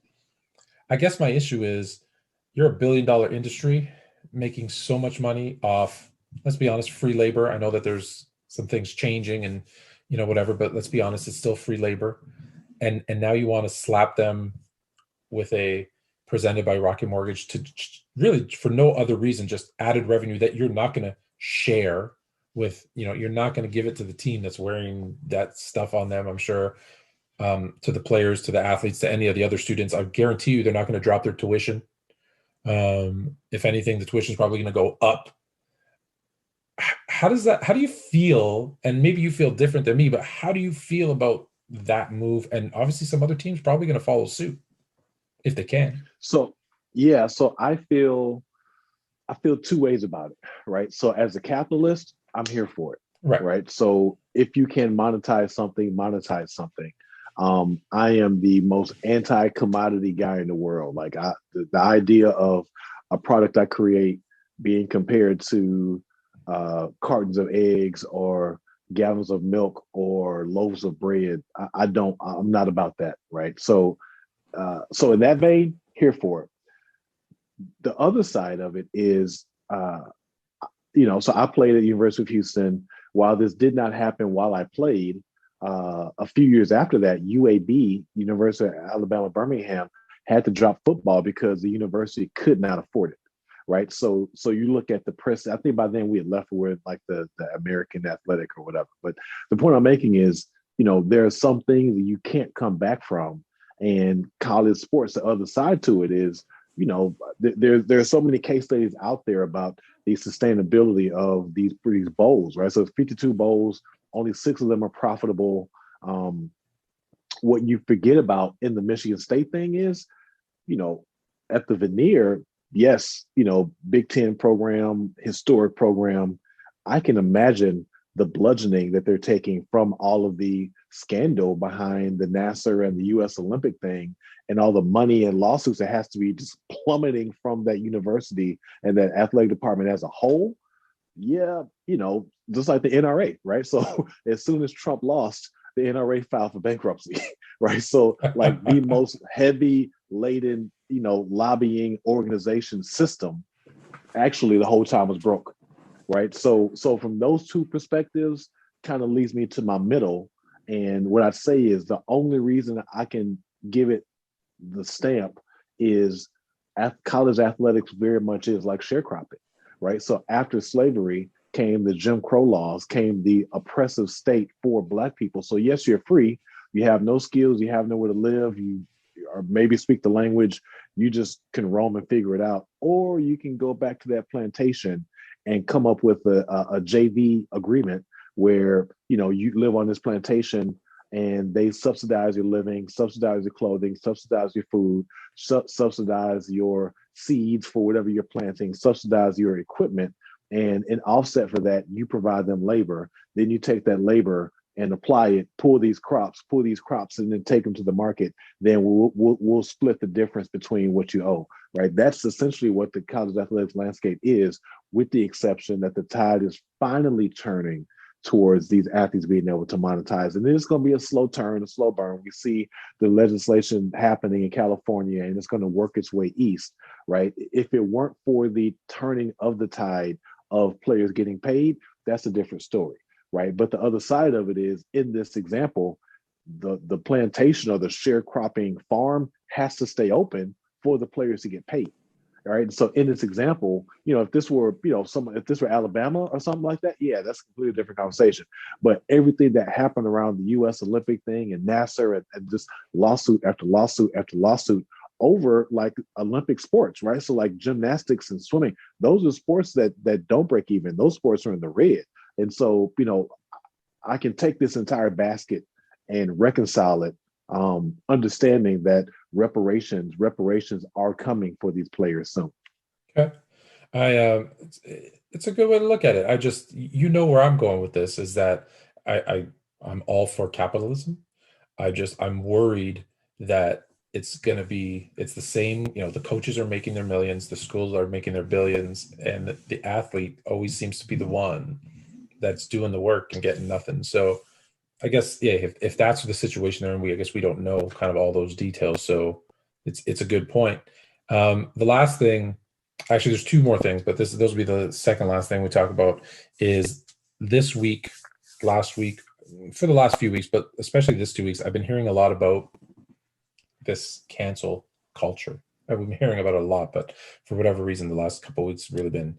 I guess my issue is you're a $1 billion industry making so much money off let's be honest, free labor. I know that there's some things changing and, whatever, but let's be honest, it's still free labor. And now you want to slap them with a presented by Rocket Mortgage to really for no other reason, just added revenue that you're not going to share with, you're not going to give it to the team that's wearing that stuff on them, I'm sure, to the players, to the athletes, to any of the other students. I guarantee you they're not going to drop their tuition. If anything, the tuition is probably going to go up. How do you feel? And maybe you feel different than me, but how do you feel about that move? And obviously some other teams probably going to follow suit if they can. So yeah, so I feel two ways about it, right? So as a capitalist, I'm here for it, Right. right? So if you can monetize something, monetize something. I am the most anti-commodity guy in the world. Like the idea of a product I create being compared to cartons of eggs or gallons of milk or loaves of bread, I'm not about that, right? So in that vein, here for it. The other side of it is, so I played at the University of Houston. While this did not happen while I played, a few years after that, UAB, University of Alabama, Birmingham, had to drop football because the university could not afford it. Right. So you look at the press, I think by then we had left with like the American Athletic or whatever. But the point I'm making is, there are some things that you can't come back from. And college sports, the other side to it is, there are so many case studies out there about the sustainability of these bowls, right? So it's 52 bowls, only 6 of them are profitable. What you forget about in the Michigan State thing is, at the veneer, yes, Big Ten program, historic program. I can imagine the bludgeoning that they're taking from all of the scandal behind the NASA and the U.S. Olympic thing and all the money and lawsuits that has to be just plummeting from that university and that athletic department as a whole. Yeah, just like the NRA, right? So as soon as Trump lost, the NRA filed for bankruptcy, right? So like the most heavy laden, lobbying organization system, actually the whole time was broke, right? So from those two perspectives, kind of leads me to my middle. And what I'd say is the only reason I can give it the stamp is college athletics very much is like sharecropping, right? So after slavery came the Jim Crow laws, came the oppressive state for Black people. So yes, you're free. You have no skills. You have nowhere to live. You or maybe speak the language. You just can roam and figure it out. Or you can go back to that plantation and come up with a JV agreement where, you live on this plantation and they subsidize your living, subsidize your clothing, subsidize your food, subsidize your seeds for whatever you're planting, subsidize your equipment. And in offset for that, you provide them labor. Then you take that labor and apply it, pull these crops, and then take them to the market. Then we'll split the difference between what you owe, right? That's essentially what the college athletics landscape is, with the exception that the tide is finally turning towards these athletes being able to monetize. And then it's going to be a slow turn, a slow burn. We see the legislation happening in California and it's going to work its way east, right? If it weren't for the turning of the tide of players getting paid, that's a different story, right? But the other side of it is, in this example, the plantation or the sharecropping farm has to stay open for the players to get paid. All right. So in this example, if this were, if this were Alabama or something like that, yeah, that's a completely different conversation. But everything that happened around the U.S. Olympic thing and NASA and just lawsuit after lawsuit after lawsuit over like Olympic sports, right? So like gymnastics and swimming, those are sports that don't break even. Those sports are in the red. And so, I can take this entire basket and reconcile it, understanding that reparations are coming for these players soon. Okay. It's a good way to look at it. I just, where I'm going with this is that I'm all for capitalism. I'm worried that it's the same, the coaches are making their millions, the schools are making their billions, and the athlete always seems to be the one that's doing the work and getting nothing. So I guess, yeah, if that's the situation there, and I guess we don't know kind of all those details. So it's a good point. The last thing Actually, there's two more things, but those will be the second last thing we talk about. Is this week, last week, for the last few weeks, but especially this 2 weeks, I've been hearing a lot about this cancel culture. I've been hearing about it a lot, but for whatever reason, the last couple of weeks really been.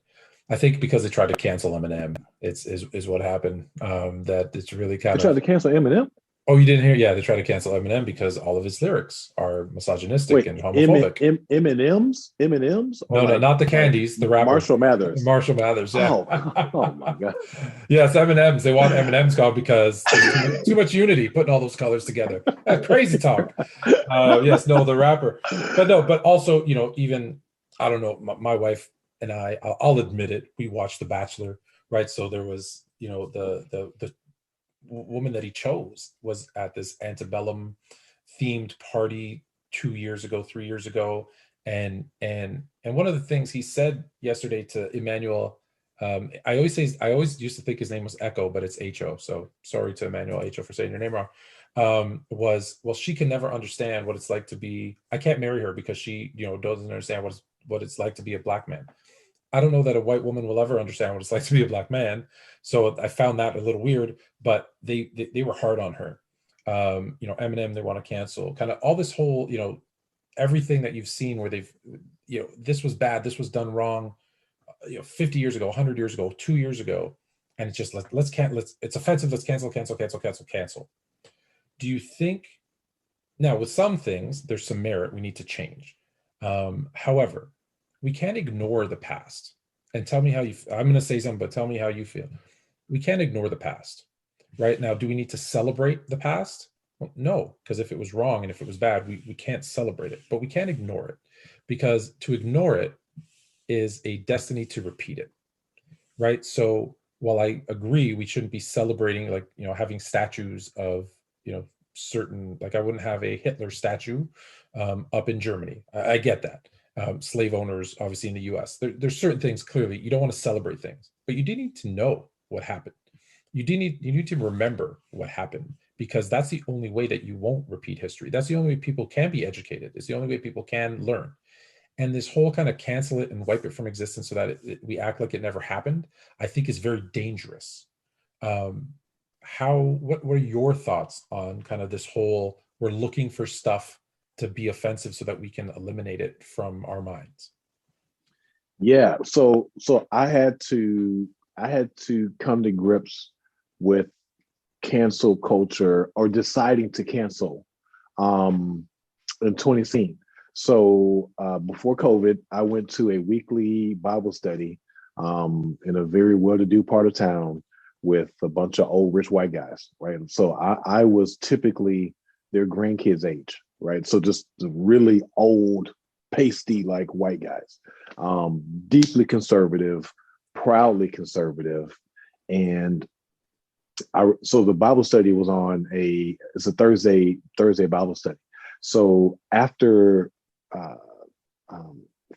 I think because they tried to cancel Eminem, is what happened. That it's really They kind tried of. to cancel Eminem. Oh, you didn't hear? Yeah, they tried to cancel Eminem because all of his lyrics are misogynistic Wait, and homophobic. M&M's, or No, no, not the like candies, the rapper, Marshall Mathers. Marshall Mathers. Yeah. Oh, oh my God. Yes, M&M's. They want M&M's called because there's too much unity putting all those colors together. Crazy talk. Yes, no, the rapper. But no, but also, even, I don't know, my wife and I'll admit it, we watched The Bachelor, right? So there was, the woman that he chose was at this antebellum themed party 2 years ago, 3 years ago. And one of the things he said yesterday to Emmanuel, I always used to think his name was Echo, but it's Ho. So sorry to Emmanuel Ho for saying your name wrong. Was, well, she can never understand what it's like to be. I can't marry her because she, doesn't understand what it's like to be a black man. I don't know that a white woman will ever understand what it's like to be a black man. So I found that a little weird, but they were hard on her. Eminem, they want to cancel kind of all this whole, everything that you've seen where they've, this was bad, this was done wrong, 50 years ago, 100 years ago, 2 years ago. And it's just it's offensive. Let's cancel, cancel, cancel, cancel, cancel. Do you think now with some things, there's some merit we need to change. However, we can't ignore the past. And tell me how I'm going to say something, but tell me how you feel. We can't ignore the past. Right now, do we need to celebrate the past? Well, no, because if it was wrong and if it was bad, we can't celebrate it, but we can't ignore it, because to ignore it is a destiny to repeat it. Right. So while I agree we shouldn't be celebrating, like, having statues of, certain, like I wouldn't have a Hitler statue up in Germany. I get that. Slave owners, obviously in the US, there's certain things clearly you don't want to celebrate things, but you do need to know what happened. You need to remember what happened, because that's the only way that you won't repeat history. That's the only way people can be educated. It's the only way people can learn. And this whole kind of cancel it and wipe it from existence so that we act like it never happened, I think is very dangerous. Um, what were your thoughts on kind of this whole, we're looking for stuff to be offensive so that we can eliminate it from our minds? Yeah. So I had to come to grips with cancel culture, or deciding to cancel, in 2016. So before COVID, I went to a weekly Bible study in a very well-to-do part of town with a bunch of old rich white guys, right? And so I was typically their grandkids' age, right? So just really old, pasty like white guys, deeply conservative, proudly conservative, and so the Bible study was it's a Thursday Bible study. So after uh,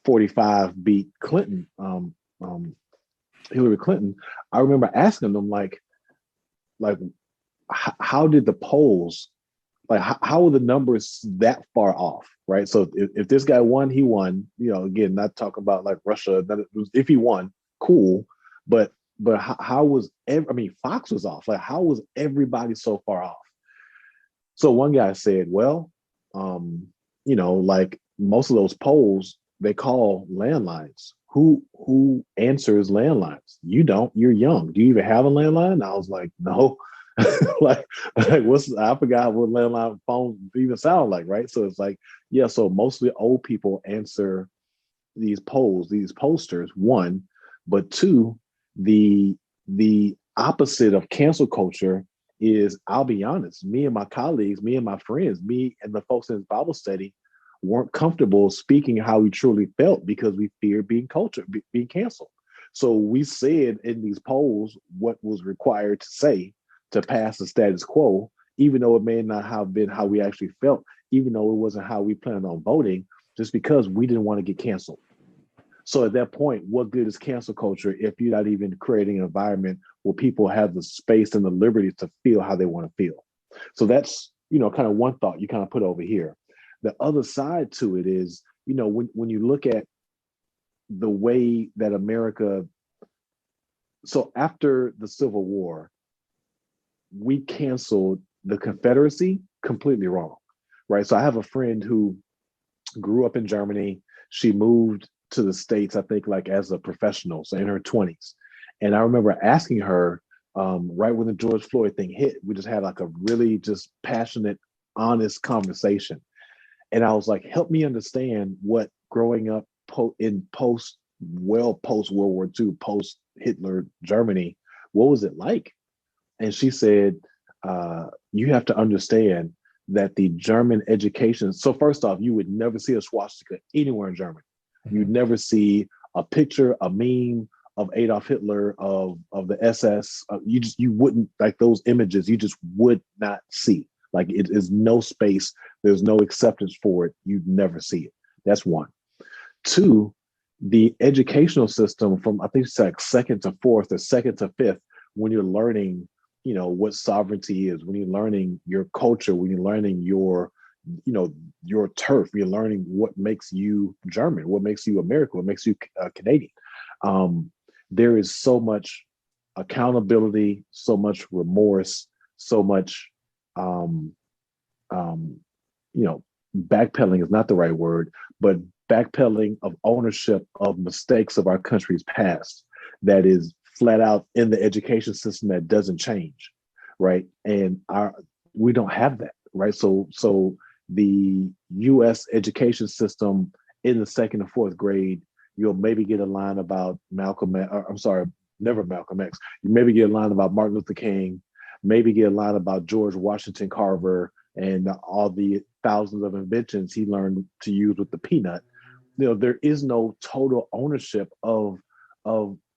45 beat Clinton, Hillary Clinton, I remember asking them like how did the polls, like how are the numbers that far off, right? So if this guy won, he won. Again, not talking about like Russia. If he won, cool, but how was Fox was off. Like how was everybody so far off? So one guy said, well, like most of those polls, they call landlines. Who answers landlines? You don't. You're young. Do you even have a landline? And I was like, no. like I forgot what landline phones even sound like, right? So it's like, yeah. So mostly old people answer these polls, these posters. One, but two, the opposite of cancel culture is, I'll be honest, me and my colleagues, me and my friends, me and the folks in this Bible study weren't comfortable speaking how we truly felt because we feared being canceled. So we said in these polls what was required to say to pass the status quo, even though it may not have been how we actually felt, even though it wasn't how we planned on voting, just because we didn't want to get canceled. So at that point, what good is cancel culture if you're not even creating an environment where people have the space and the liberty to feel how they want to feel? So that's, kind of one thought you kind of put over here. The other side to it is, when you look at the way that America, so after the Civil War, we canceled the Confederacy completely wrong, right? So I have a friend who grew up in Germany. She moved to the States, I think, like as a professional, so in her 20s. And I remember asking her, right when the George Floyd thing hit, we just had like a really just passionate, honest conversation. And I was like, help me understand what growing up in post World War II, post Hitler Germany, what was it like? And she said, you have to understand that the German education. So first off, you would never see a swastika anywhere in Germany. You'd never see a picture, a meme of Adolf Hitler, of the SS. You wouldn't, like, those images. You just would not see. Like, it is no space. There's no acceptance for it. You'd never see it. That's one. Two, the educational system from, I think it's like second to fourth or second to fifth, when you're learning, what sovereignty is, when you're learning your culture, when you're learning your turf, you're learning what makes you German, what makes you American, what makes you Canadian. There is so much accountability, so much remorse, so much, backpedaling is not the right word, but backpedaling of ownership of mistakes of our country's past that is flat out in the education system that doesn't change, right? And we don't have that, right? So the U.S. education system in the second and fourth grade, you'll maybe get a line about never Malcolm X. You maybe get a line about Martin Luther King, maybe get a line about George Washington Carver and all the thousands of inventions he learned to use with the peanut. There is no total ownership of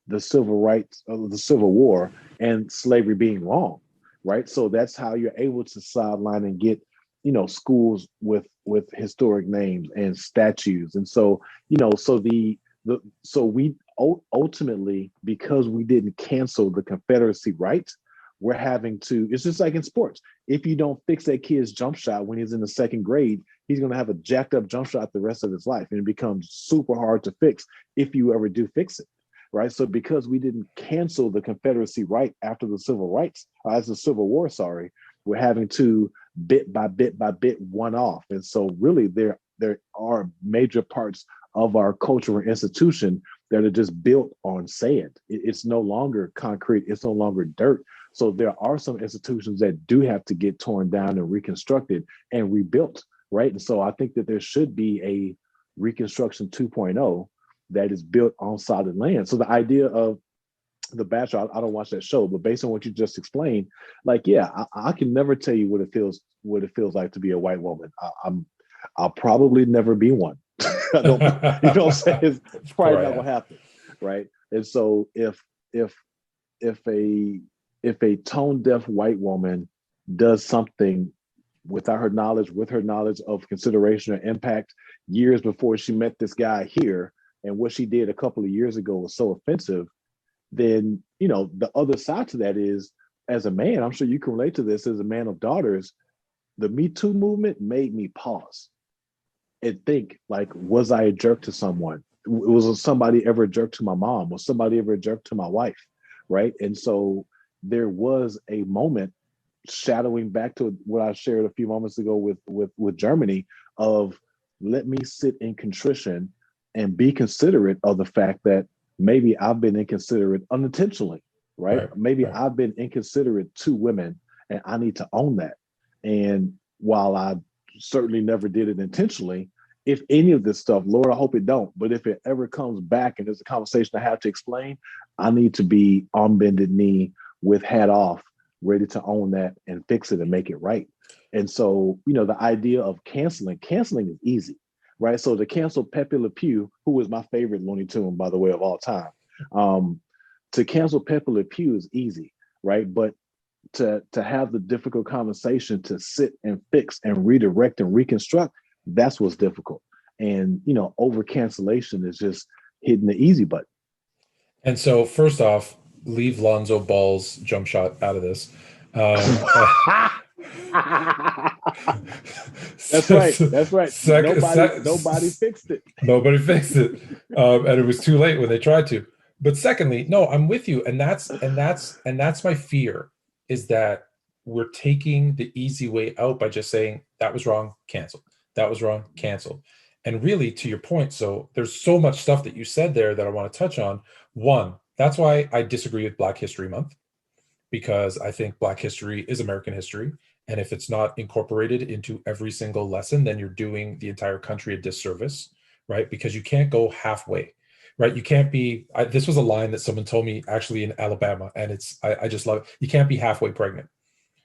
the civil rights, of the Civil War and slavery being wrong, right? So that's how you're able to sideline and get, schools with historic names and statues. And so, so we ultimately, because we didn't cancel the Confederacy rights, we're having to, it's just like in sports. If you don't fix that kid's jump shot when he's in the second grade, he's going to have a jacked up jump shot the rest of his life. And it becomes super hard to fix if you ever do fix it. Right. So because we didn't cancel the Confederacy right after the Civil War, we're having to bit by bit one off. And so really there are major parts of our cultural institution that are just built on sand. It's no longer concrete. It's no longer dirt. So there are some institutions that do have to get torn down and reconstructed and rebuilt. Right. And so I think that there should be a Reconstruction 2.0 that is built on solid land. So the idea of The Bachelor, I don't watch that show, but based on what you just explained, like, yeah, I can never tell you what it feels like to be a white woman. I'll probably never be one. I don't, you know what I'm saying? It's probably not gonna happen, right? And so if a tone deaf white woman does something with her knowledge of consideration or impact years before she met this guy here, and what she did a couple of years ago was so offensive, then, the other side to that is, as a man, I'm sure you can relate to this, as a man of daughters, the Me Too movement made me pause and think, like, was I a jerk to someone? Was somebody ever a jerk to my mom? Was somebody ever a jerk to my wife? Right. And so there was a moment, shadowing back to what I shared a few moments ago with Germany, of let me sit in contrition and be considerate of the fact that maybe I've been inconsiderate unintentionally, right? Maybe I've been inconsiderate to women, and I need to own that. And while I certainly never did it intentionally, if any of this stuff, Lord, I hope it don't, but if it ever comes back and there's a conversation I have to explain, I need to be on bended knee with hat off, ready to own that and fix it and make it right. And so, the idea of canceling is easy. Right. So to cancel Pepe Le Pew, who is my favorite Looney Tune, by the way, of all time, to cancel Pepe Le Pew is easy. Right. But to have the difficult conversation, to sit and fix and redirect and reconstruct, that's what's difficult. And, over cancellation is just hitting the easy button. And so first off, leave Lonzo Ball's jump shot out of this. That's right. That's right. Second, Nobody fixed it. nobody fixed it, and it was too late when they tried to. But secondly, no, I'm with you, and that's my fear, is that we're taking the easy way out by just saying that was wrong, canceled. That was wrong, canceled. And really, to your point, so there's so much stuff that you said there that I want to touch on. One, that's why I disagree with Black History Month, because I think Black history is American history. And if it's not incorporated into every single lesson, then you're doing the entire country a disservice, right? Because you can't go halfway, right? You can't be, this was a line that someone told me actually in Alabama, and I just love it. You can't be halfway pregnant,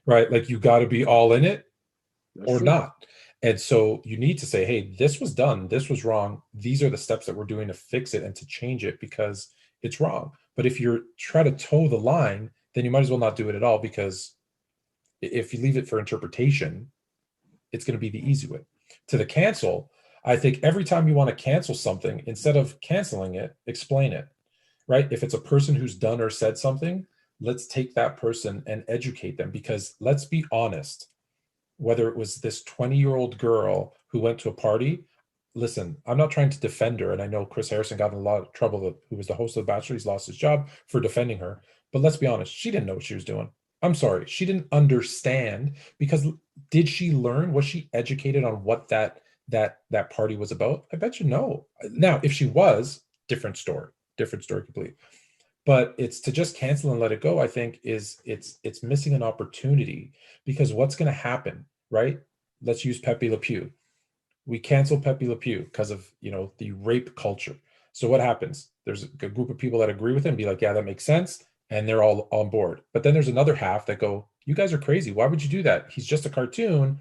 right? Like you got to be all in it That's or true. not. And so you need to say, hey, this was done, this was wrong. These are the steps that we're doing to fix it and to change it because it's wrong. But if you're trying to toe the line, then you might as well not do it at all, because if you leave it for interpretation, it's going to be the easy way. To the cancel, I think every time you want to cancel something, instead of canceling it, explain it, right? If it's a person who's done or said something, let's take that person and educate them, because let's be honest, whether it was this 20-year-old girl who went to a party, listen, I'm not trying to defend her. And I know Chris Harrison got in a lot of trouble, who was the host of The Bachelor. He's lost his job for defending her. But let's be honest, she didn't know what she was doing. I'm sorry. She didn't understand, because did she learn? Was she educated on what that party was about? I bet you no. Now, if she was, different story completely. But it's to just cancel and let it go, I think it's missing an opportunity, because what's going to happen, right? Let's use Pepe Le Pew. We cancel Pepe Le Pew because of, the rape culture. So what happens? There's a group of people that agree with him, be like, yeah, that makes sense, and they're all on board. But then there's another half that go, you guys are crazy. Why would you do that? He's just a cartoon.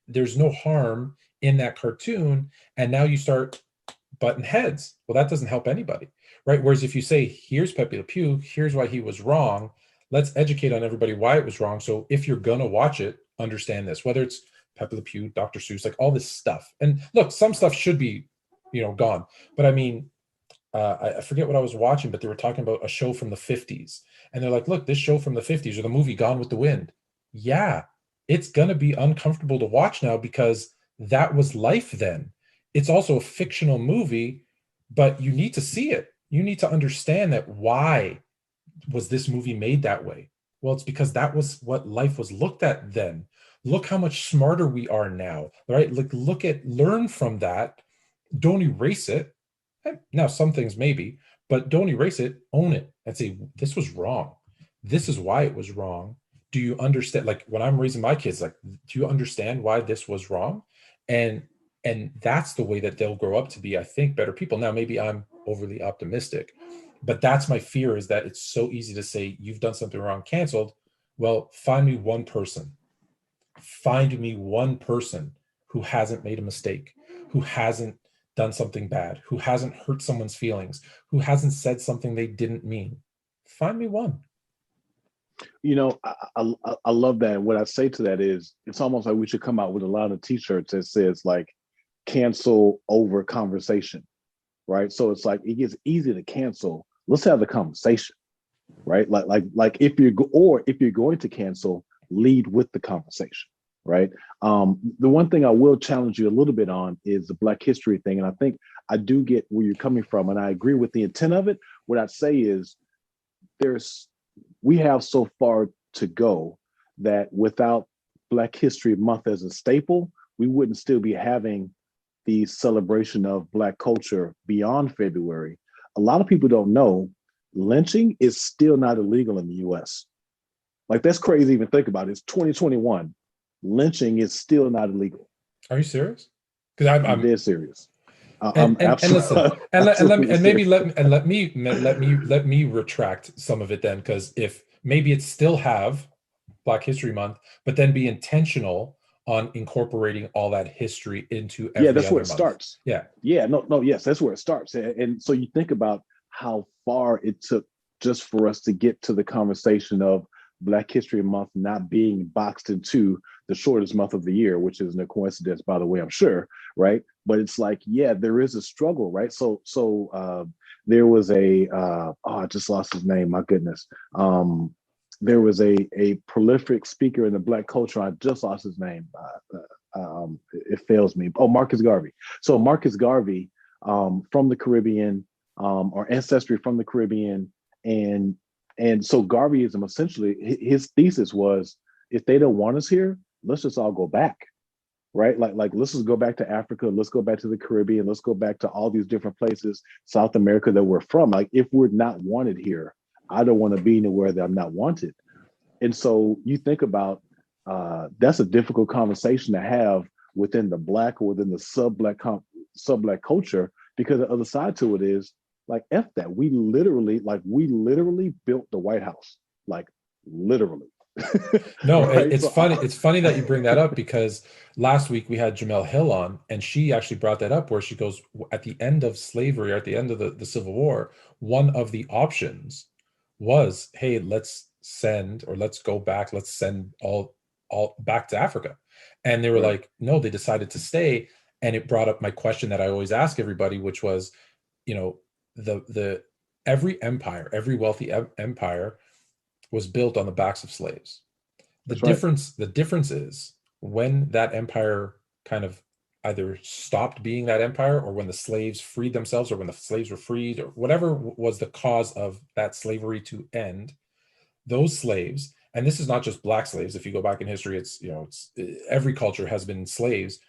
There's no harm in that cartoon. And now you start button heads. Well, that doesn't help anybody, right? Whereas if you say, here's Pepe Le Pew, here's why he was wrong, let's educate on everybody why it was wrong. So if you're gonna watch it, understand this, whether it's Pepe Le Pew, Dr. Seuss, like all this stuff. And look, some stuff should be, gone. But I mean, I forget what I was watching, but they were talking about a show from the 50s. And they're like, look, this show from the 50s, or the movie Gone with the Wind. Yeah, it's going to be uncomfortable to watch now, because that was life then. It's also a fictional movie, but you need to see it. You need to understand that why was this movie made that way? Well, it's because that was what life was looked at then. Look how much smarter we are now, right? Like, learn from that. Don't erase it. Now, some things maybe, but don't erase it, own it, and say, this was wrong. This is why it was wrong. Do you understand? Like when I'm raising my kids, like, do you understand why this was wrong? And that's the way that they'll grow up to be, I think, better people. Now, maybe I'm overly optimistic, but that's my fear, is that it's so easy to say, you've done something wrong, canceled. Well, find me one person who hasn't made a mistake, who hasn't done something bad, who hasn't hurt someone's feelings, who hasn't said something they didn't mean. Find me one. I love that. What I say to that is, it's almost like we should come out with a lot of t-shirts that says like, cancel over conversation, right? So it's like, it gets easy to cancel. Let's have the conversation, right? Like if you're going to cancel, lead with the conversation, right? The one thing I will challenge you a little bit on is the Black History thing, and I think I do get where you're coming from, and I agree with the intent of it. What I'd say is, we have so far to go that without Black History Month as a staple, we wouldn't still be having the celebration of Black culture beyond February. A lot of people don't know lynching is still not illegal in the US. Like, that's crazy to even think about. It's 2021. Lynching is still not illegal. Are you serious? Because I'm dead serious. I'm and listen, absolutely and maybe serious. let me retract some of it then, because if maybe it still have Black History Month, but then be intentional on incorporating all that history into Yeah, every that's where other it month. starts. Yeah. Yeah, no, yes, that's where it starts. And so you think about how far it took just for us to get to the conversation of Black History Month not being boxed into the shortest month of the year, which isn't a coincidence, by the way, I'm sure, right? But it's like, yeah, there is a struggle, right? There was I just lost his name, my goodness. there was a prolific speaker in the Black culture. I just lost his name. It fails me. Oh, Marcus Garvey. So Marcus Garvey, from the Caribbean, or ancestry from the Caribbean, and so Garveyism, essentially, his thesis was, if they don't want us here, let's just all go back, right? Like let's just go back to Africa, let's go back to the Caribbean, let's go back to all these different places, South America, that we're from. Like, if we're not wanted here, I don't want to be anywhere that I'm not wanted. And so you think about, that's a difficult conversation to have within the Black or within the sub-Black culture, because the other side to it is, like, F that. We literally built the White House, like, literally. No, Right? it's funny. It's funny that you bring that up, because last week we had Jamel Hill on, and she actually brought that up, where she goes, at the end of slavery, or at the end of the Civil War, one of the options was, hey, let's send all back to Africa. And they were Right. like, no, they decided to stay. And it brought up my question that I always ask everybody, which was, you know, the every wealthy empire was built on the backs of slaves. The That's right. difference is, when that empire kind of either stopped being that empire, or when the slaves freed themselves, or when the slaves were freed, or whatever was the cause of that slavery to end, those slaves, and this is not just Black slaves, if you go back in history, it's, every culture has been slaves.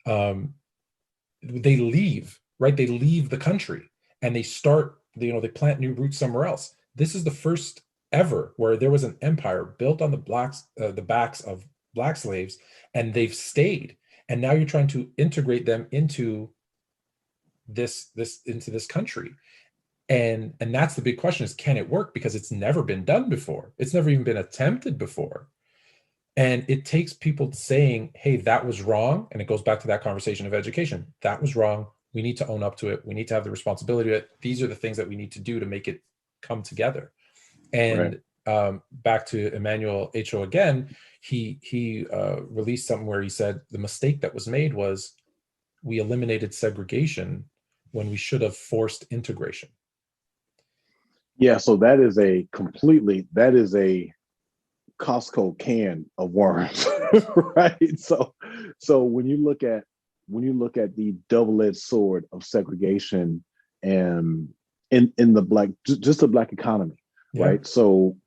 They leave, right? They leave the country, and they start, they plant new roots somewhere else. This is the first ever where there was an empire built on the backs of Black slaves, and they've stayed. And now you're trying to integrate them into this country. And that's the big question, is, can it work? Because it's never been done before. It's never even been attempted before. And it takes people saying, hey, that was wrong. And it goes back to that conversation of education. That was wrong. We need to own up to it. We need to have the responsibility of it. These are the things that we need to do to make it come together. Right. And back to Emmanuel Ho again, he released something where he said the mistake that was made was, we eliminated segregation when we should have forced integration. Yeah. So that is a Costco can of worms, right? So when you look at the double-edged sword of segregation, and in the Black, just the Black economy, Yeah. right? So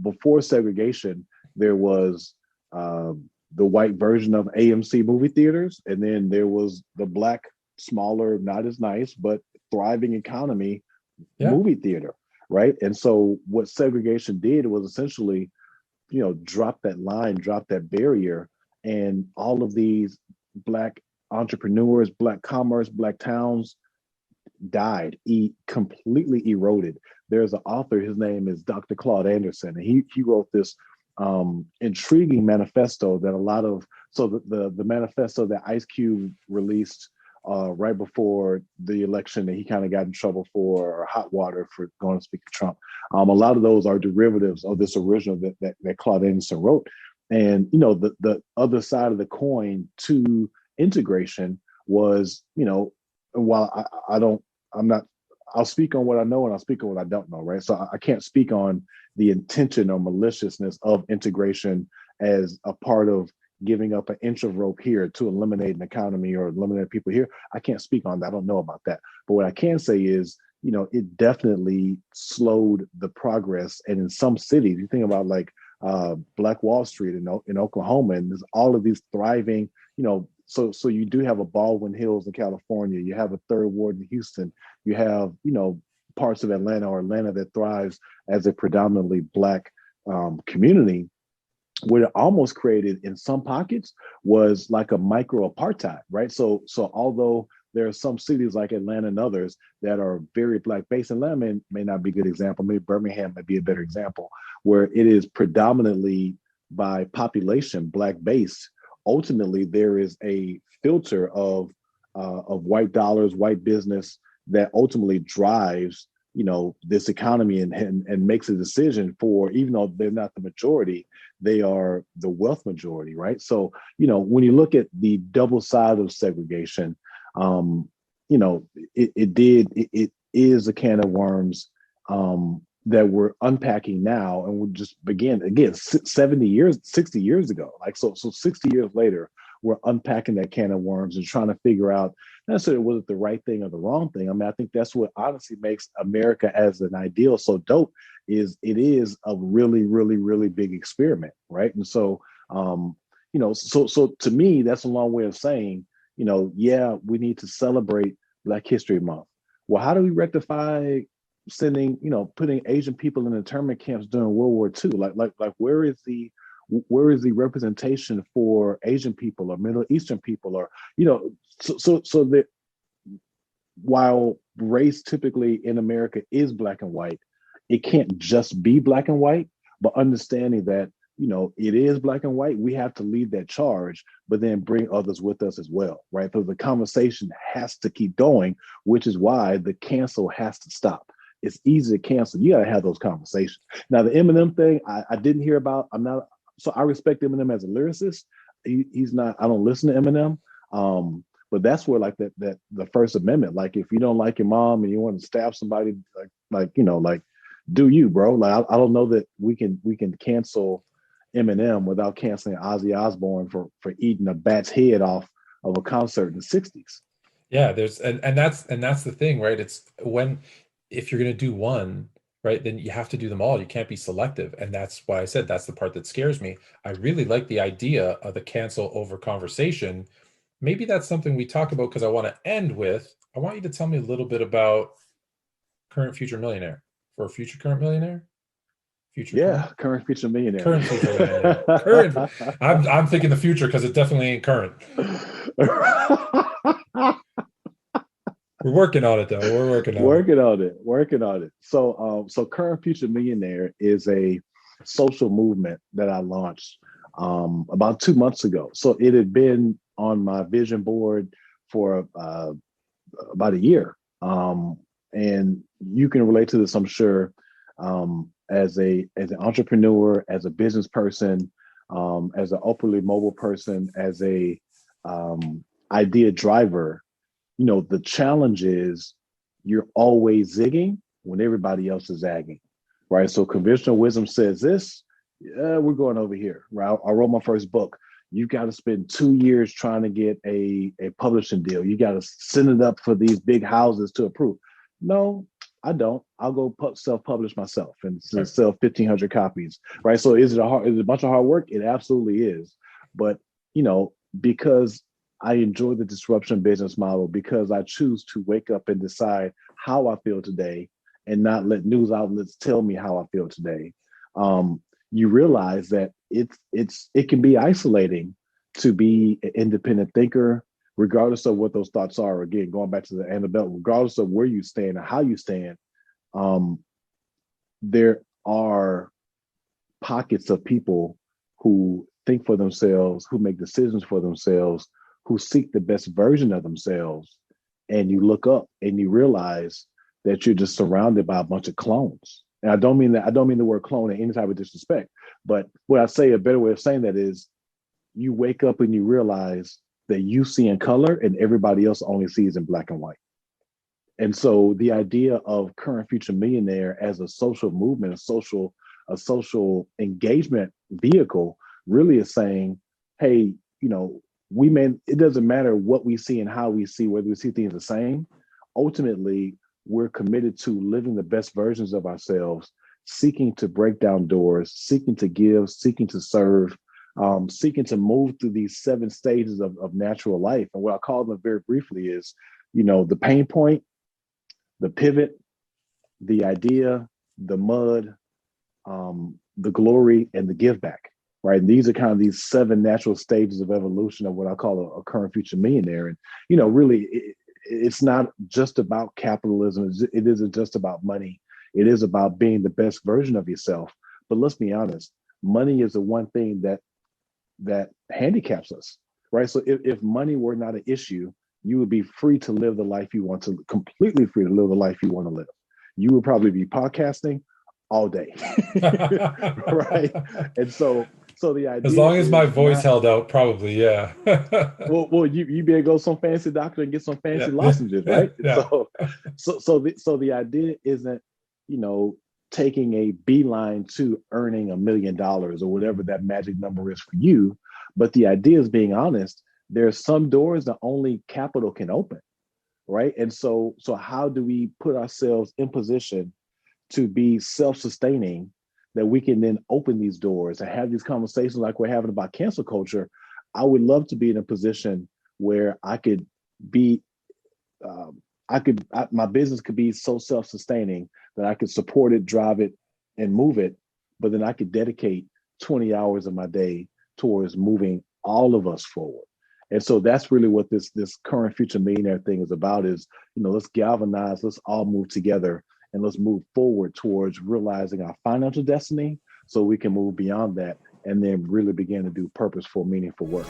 before segregation, there was the white version of AMC movie theaters, and then there was the Black, smaller, not as nice, but thriving economy, Yeah. movie theater, right? And so what segregation did was essentially, drop that line, drop that barrier, and all of these Black entrepreneurs, Black commerce, Black towns died, completely eroded. There's an author, his name is Dr. Claude Anderson, and he wrote this intriguing manifesto that the manifesto that Ice Cube released right before the election, that he kind of got in trouble for, or hot water for going to speak to Trump. A lot of those are derivatives of this original that Claude Anderson wrote. And, the other side of the coin to integration was, while I'll speak on what I know, and I'll speak on what I don't know, right? So I can't speak on the intention or maliciousness of integration as a part of giving up an inch of rope here to eliminate an economy or eliminate people here. I can't speak on that. I don't know about that. But what I can say is, it definitely slowed the progress. And in some cities, you think about like Black Wall Street in Oklahoma, and there's all of these thriving, so you do have a Baldwin Hills in California, you have a Third Ward in Houston, you have, parts of Atlanta that thrives as a predominantly Black community. What it almost created in some pockets was like a micro apartheid, right? So although there are some cities like Atlanta and others that are very Black based, and Atlanta may not be a good example, maybe Birmingham might be a better example, where it is predominantly by population Black based. Ultimately, there is a filter of white dollars, white business that ultimately drives this economy and makes a decision for, even though they're not the majority, they are the wealth majority, right? So, when you look at the double side of segregation, it is a can of worms, that we're unpacking now, and we just begin again 70 years, 60 years ago. Like so 60 years later, we're unpacking that can of worms and trying to figure out not necessarily was it the right thing or the wrong thing. I mean, I think that's what honestly makes America as an ideal so dope, is it is a really, really, really big experiment, right? And so so to me, that's a long way of saying, yeah, we need to celebrate Black History Month. Well, how do we rectify sending, putting Asian people in internment camps during World War II? Like where is the representation for Asian people or Middle Eastern people, or so that while race typically in America is black and white, it can't just be black and white, but understanding that it is black and white, we have to lead that charge, but then bring others with us as well, right? So the conversation has to keep going, which is why the cancel has to stop. It's easy to cancel. You got to have those conversations. Now, the Eminem thing, I didn't hear about. So I respect Eminem as a lyricist. He's not. I don't listen to Eminem. But that's where like that the First Amendment. Like if you don't like your mom and you want to stab somebody, like do you, bro? Like I don't know that we can cancel Eminem without canceling Ozzy Osbourne for eating a bat's head off of a concert in the '60s. Yeah, that's the thing, right? It's if you're going to do one, right, then you have to do them all. You can't be selective. And that's why I said that's the part that scares me. I really like the idea of the cancel over conversation. Maybe that's something we talk about, because I want to end with, I want you to tell me a little bit about current future millionaire. For a future current millionaire? Current future millionaire. Current future millionaire. Current. I'm thinking the future because it definitely ain't current. We're working on it, though. We're working on it. So Current Future Millionaire is a social movement that I launched about 2 months ago. So it had been on my vision board for about a year. And you can relate to this, I'm sure, as an entrepreneur, as a business person, as an upwardly mobile person, as a idea driver. The challenge is you're always zigging when everybody else is zagging, right? So conventional wisdom says this, we're going over here, right? I wrote my first book. You've got to spend 2 years trying to get a publishing deal. You got to send it up for these big houses to approve. No, I don't. I'll go self-publish myself and sell 1,500 copies, right? So is it a bunch of hard work? It absolutely is. But, because I enjoy the disruption business model, because I choose to wake up and decide how I feel today and not let news outlets tell me how I feel today. You realize that it can be isolating to be an independent thinker, regardless of what those thoughts are. Again, going back to the end of the belt, regardless of where you stand and how you stand, there are pockets of people who think for themselves, who make decisions for themselves, who seek the best version of themselves. And you look up and you realize that you're just surrounded by a bunch of clones. And I don't mean the word clone in any type of disrespect, but what I say, a better way of saying that is you wake up and you realize that you see in color and everybody else only sees in black and white. And so the idea of Current Future Millionaire as a social movement, a social engagement vehicle really is saying, hey, it doesn't matter what we see and how we see, whether we see things the same. Ultimately, we're committed to living the best versions of ourselves, seeking to break down doors, seeking to give, seeking to serve, seeking to move through these 7 stages of natural life. And what I call them very briefly is, the pain point, the pivot, the idea, the mud, the glory, and the give back. Right. And these are kind of these 7 natural stages of evolution of what I call a current future millionaire. And, really, it's not just about capitalism. It isn't just about money. It is about being the best version of yourself. But let's be honest, money is the one thing that handicaps us. Right. So if money were not an issue, you would be free to live the life you want to, completely free to live the life you want to live. You would probably be podcasting all day. Right. And so the idea, as long as my voice held out, probably, yeah. well, you better go to some fancy doctor and get some fancy lozenges, right? Yeah. So the idea isn't, taking a beeline to earning $1 million or whatever that magic number is for you. But the idea is being honest. There are some doors that only capital can open, right? And so how do we put ourselves in position to be self-sustaining, that we can then open these doors and have these conversations like we're having about cancel culture? I would love to be in a position where I could be, my business could be so self-sustaining that I could support it, drive it, and move it, but then I could dedicate 20 hours of my day towards moving all of us forward. And so that's really what this current future millionaire thing is about, is, let's galvanize, let's all move together, and let's move forward towards realizing our financial destiny so we can move beyond that and then really begin to do purposeful, meaningful work.